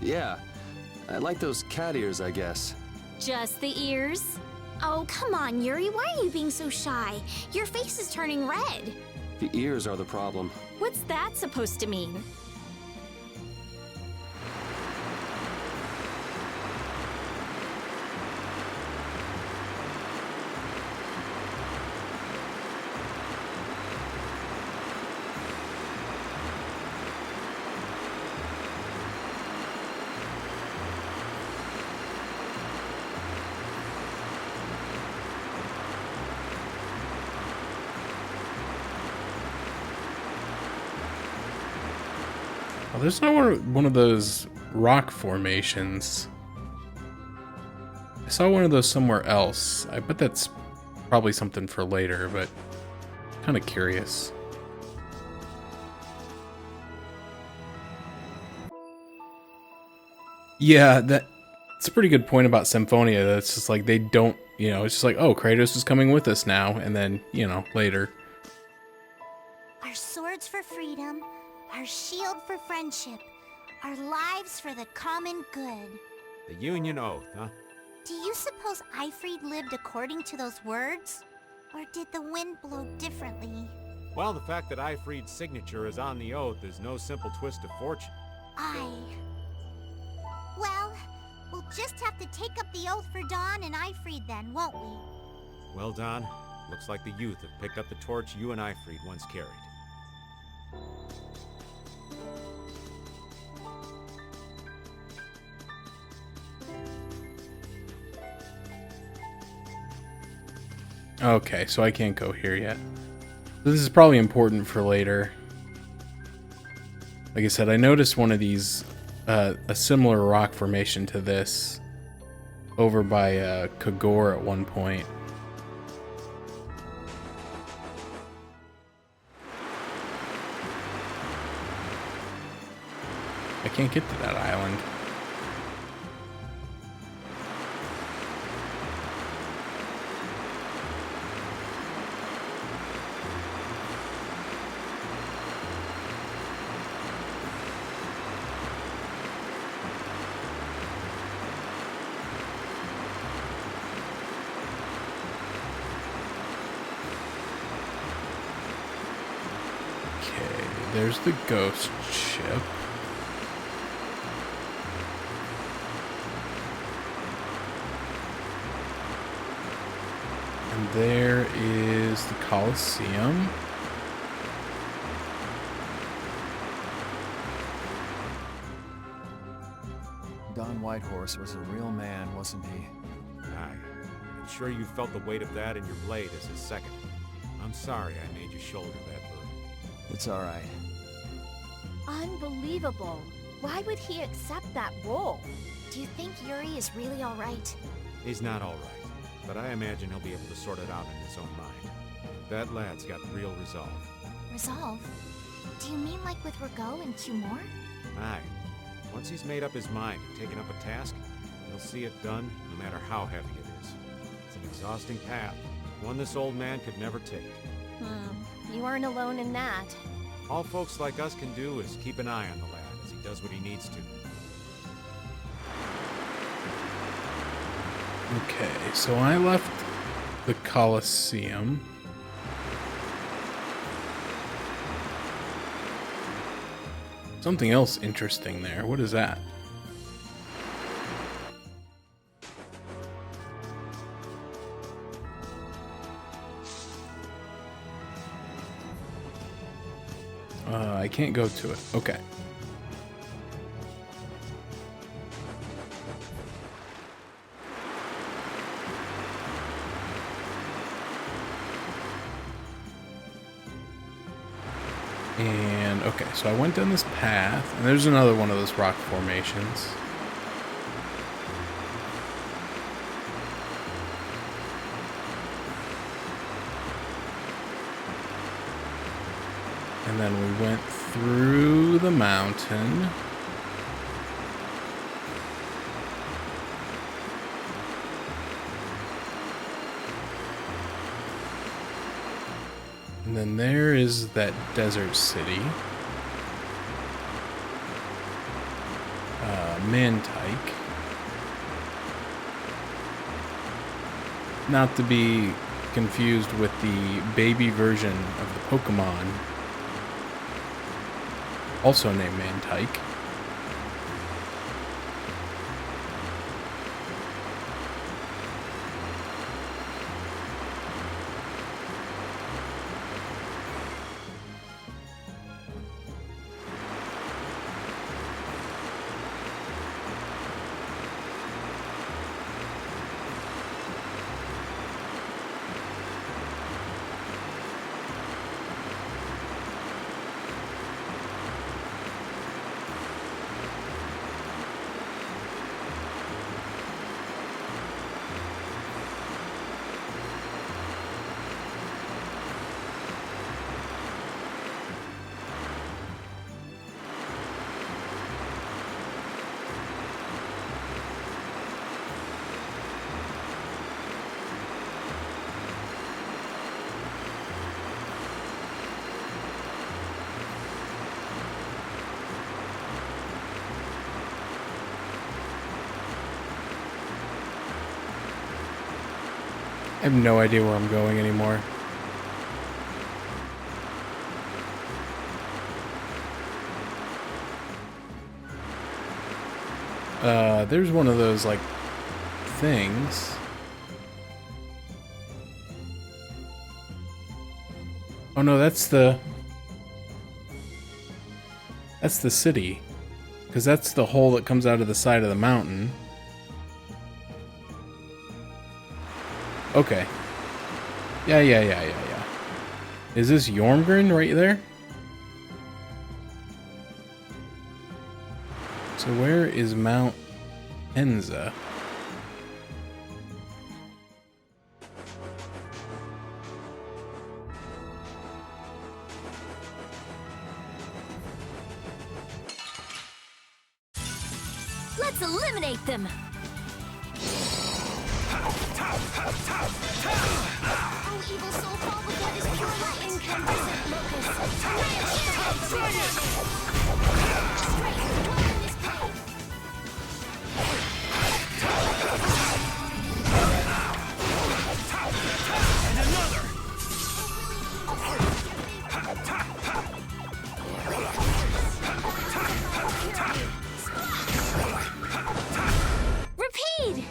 Yeah. I like those cat ears, I guess. Just the ears? Oh, come on, Yuri, why are you being so shy? Your face is turning red. The ears are the problem. What's that supposed to mean? Oh, there's not one of those rock formations. I saw one of those somewhere else. I bet that's probably something for later, but kind of curious. Yeah, that's a pretty good point about Symphonia. That's just like they don't, it's just like, oh, Kratos is coming with us now, and then, later. Our swords for freedom, our shield for friendship, our lives for the common good. The Union Oath, huh? Do you suppose Aifread lived according to those words? Or did the wind blow differently? Well, the fact that Aifread's signature is on the oath is no simple twist of fortune. Well, we'll just have to take up the oath for Dawn and Aifread then, won't we? Well, Don, looks like the youth have picked up the torch you and Aifread once carried. Okay, so I can't go here yet. This is probably important for later. Like I said, I noticed one of these, a similar rock formation to this over by Kagor at one point. I can't get to that island. Okay, there's the ghost ship. And there is the Colosseum. Don Whitehorse was a real man, wasn't he? Aye. I'm sure you felt the weight of that in your blade as his second. I'm sorry I made you shoulder that burden. It's all right. Unbelievable. Why would he accept that role? Do you think Yuri is really alright? He's not all right, but I imagine he'll be able to sort it out in his own mind. That lad's got real resolve. Resolve? Do you mean like with Rago and Cumore? Aye. Once he's made up his mind and taken up a task, he'll see it done no matter how heavy it is. It's an exhausting path, one this old man could never take. You aren't alone in that. All folks like us can do is keep an eye on the lad as he does what he needs to. Okay, so I left the Colosseum. Something else interesting there. What is that? I can't go to it. Okay. And, okay, so I went down this path, and there's another one of those rock formations. And then we went through the mountain. And then there is that desert city. Mantike. Not to be confused with the baby version of the Pokemon, also named Mantike. I have no idea where I'm going anymore. There's one of those, like, things. Oh no, that's the city. Because that's the hole that comes out of the side of the mountain. Yeah. Is this Yormgren right there? So where is Mount Enza? Let's eliminate them! Oh, evil soul, fall before this pure light. Incandescent locust. Straight, dwell in this plane. And another! Repeat!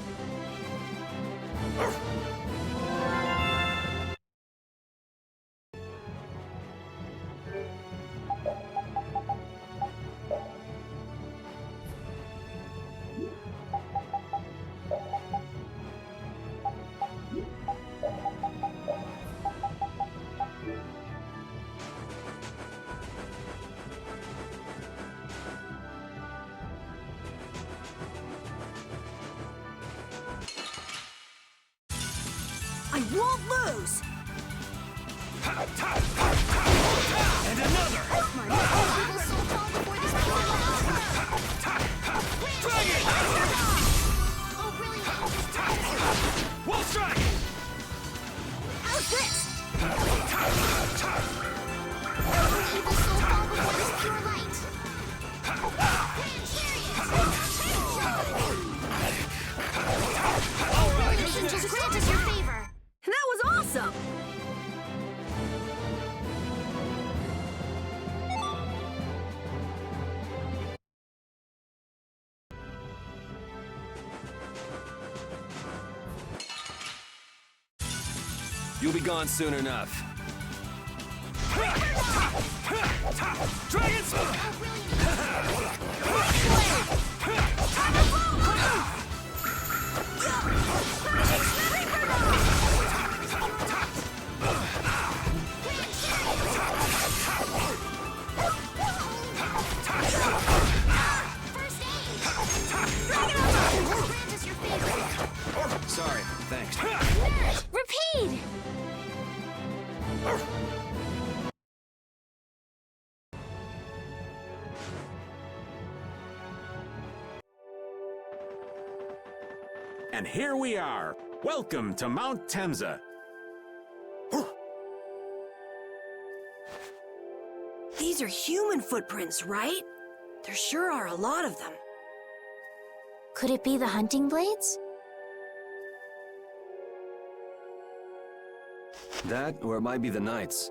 I won't lose! And another! Evil soul, fall before this pure light. Dragon! Oh, brilliant. Wall strike! How's this? Evil soul, fall before this pure light. Brilliant angels, grant us your favor. That was awesome! You'll be gone soon enough. Dragon's Sorry, thanks. Repeat! And here we are. Welcome to Mount Temza. These are human footprints, right? There sure are a lot of them. Could it be the hunting blades? That, or it might be the Knights.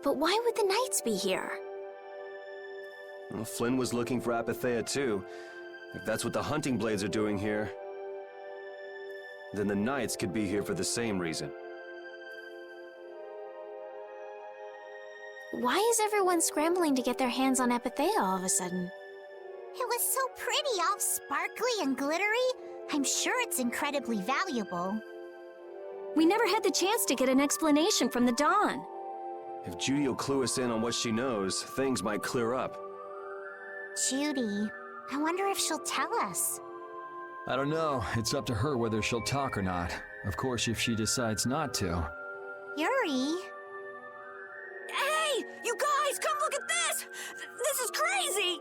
But why would the Knights be here? Well, Flynn was looking for Apatheia too. If that's what the hunting blades are doing here, then the Knights could be here for the same reason. Why is everyone scrambling to get their hands on Apatheia all of a sudden? It was so pretty, all sparkly and glittery. I'm sure it's incredibly valuable. We never had the chance to get an explanation from the Dawn. If Judy will clue us in on what she knows, things might clear up. Judy, I wonder if she'll tell us. I don't know. It's up to her whether she'll talk or not. Of course, if she decides not to. Yuri? Hey! You guys, come look at this! This is crazy!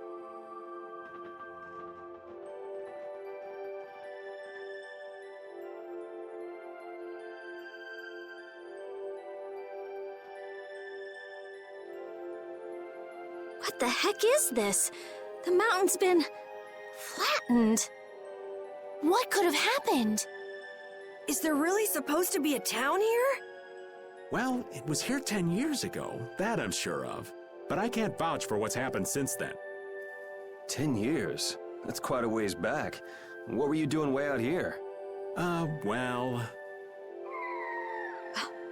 What the heck is this? The mountain's been flattened. What could have happened? Is there really supposed to be a town here? Well, it was here 10 years ago. That I'm sure of. But I can't vouch for what's happened since then. 10 years? That's quite a ways back. What were you doing way out here? Well...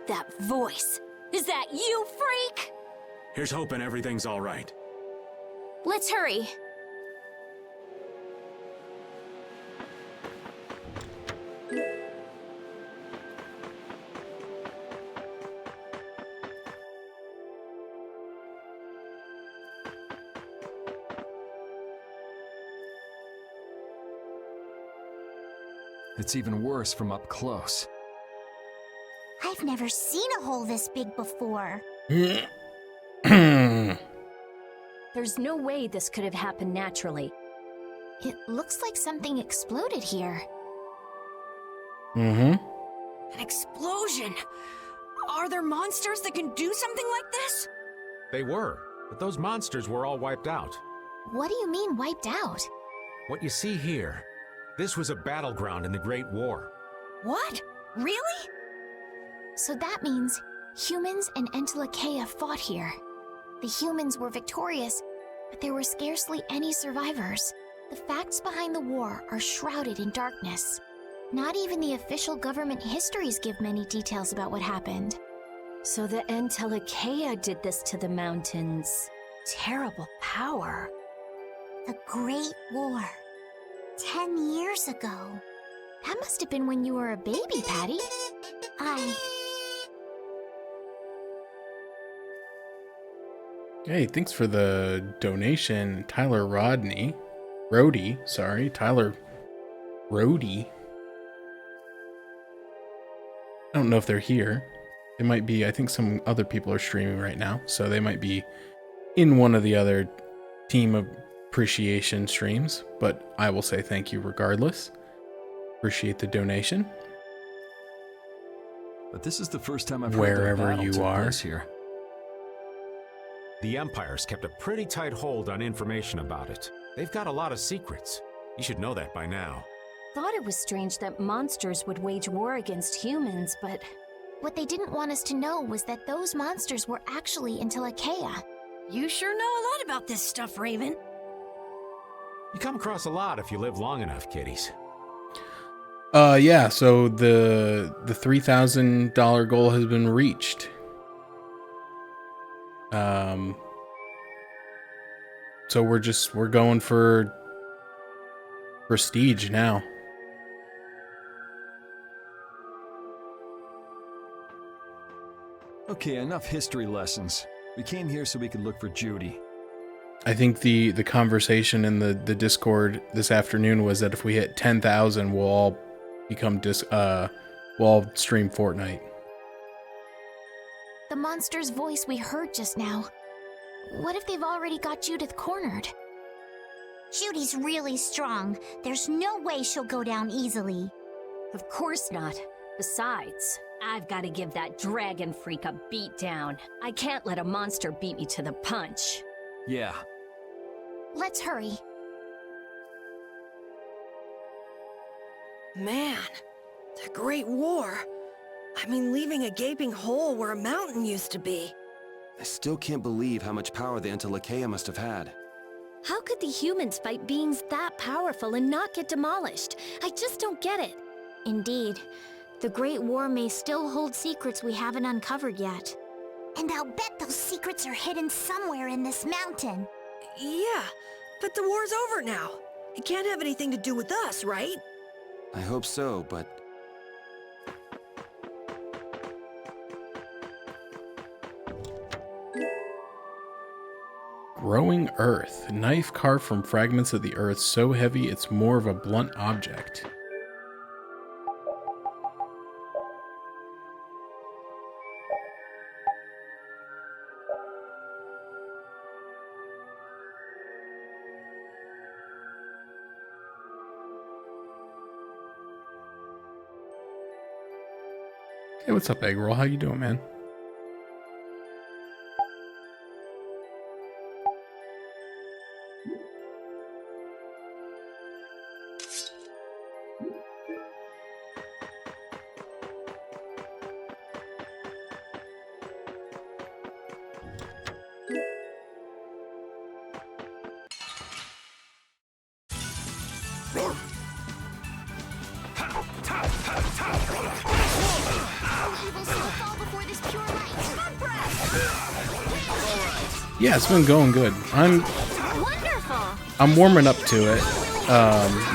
That voice. Is that you, freak? Here's hoping everything's all right. Let's hurry. It's even worse from up close. I've never seen a hole this big before. There's no way this could have happened naturally. It looks like something exploded here. Mm-hmm. An explosion! Are there monsters that can do something like this? They were, but those monsters were all wiped out. What do you mean, wiped out? What you see here, this was a battleground in the Great War. What? Really? So that means humans and Entelekea fought here. The humans were victorious, but there were scarcely any survivors. The facts behind the war are shrouded in darkness. Not even the official government histories give many details about what happened. So the Entelekea did this to the mountains. Terrible power. The Great War. 10 years ago. That must have been when you were a baby, Patty. Hey, thanks for the donation, Tyler Roddy, sorry, Tyler Roddy. I don't know if they're here. They might be, I think some other people are streaming right now, so they might be in one of the other team appreciation streams, but I will say thank you regardless. Appreciate the donation. But this is the first time I've heard Wherever that battle you took are. place here. The Empire's kept a pretty tight hold on information about it. They've got a lot of secrets. You should know that by now. Thought it was strange that monsters would wage war against humans, but what they didn't want us to know was that those monsters were actually Entelekea. You sure know a lot about this stuff, Raven. You come across a lot if you live long enough, kiddies. Yeah, so the $3,000 goal has been reached. So we're going for prestige now. Okay, enough history lessons. We came here so we could look for Judy. I think the conversation in the Discord this afternoon was that if we hit 10,000, we'll all become we'll all stream Fortnite. The monster's voice we heard just now. What if they've already got Judith cornered? Judy's really strong. There's no way she'll go down easily. of course not. Besides, I've got to give that dragon freak a beat down. I can't let a monster beat me to the punch. Yeah. Let's hurry. Man, the Great War. I mean, leaving a gaping hole where a mountain used to be. I still can't believe how much power the Entelekea must have had. How could the humans fight beings that powerful and not get demolished? I just don't get it. Indeed. The Great War may still hold secrets we haven't uncovered yet. And I'll bet those secrets are hidden somewhere in this mountain. Yeah, but the war's over now. It can't have anything to do with us, right? I hope so, but... Growing Earth. Knife carved from fragments of the earth so heavy it's more of a blunt object. Hey, what's up, Egg Roll? How you doing, man? Yeah, it's been going good. I'm warming up to it.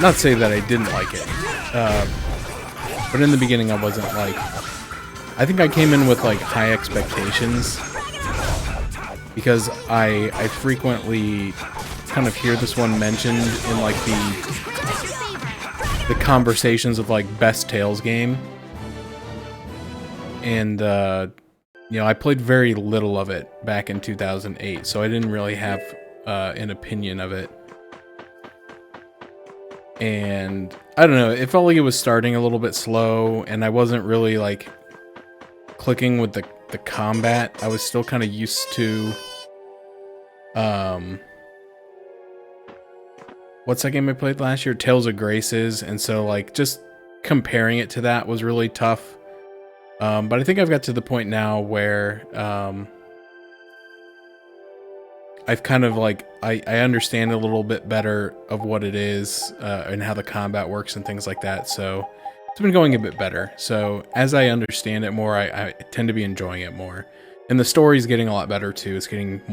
Not to say that I didn't like it, but in the beginning I wasn't like. I think I came in with like high expectations because I frequently kind of hear this one mentioned in like the conversations of like best Tales game. And you know, I played very little of it back in 2008, so I didn't really have an opinion of it. And I don't know, it felt like it was starting a little bit slow, and I wasn't really like clicking with the combat. I was still kind of used to what's that game I played last year? Tales of Graces, and so like just comparing it to that was really tough. But I think I've got to the point now where I've kind of like I understand a little bit better of what it is and how the combat works and things like that. So it's been going a bit better. So as I understand it more, I tend to be enjoying it more. And the story's getting a lot better too. It's getting more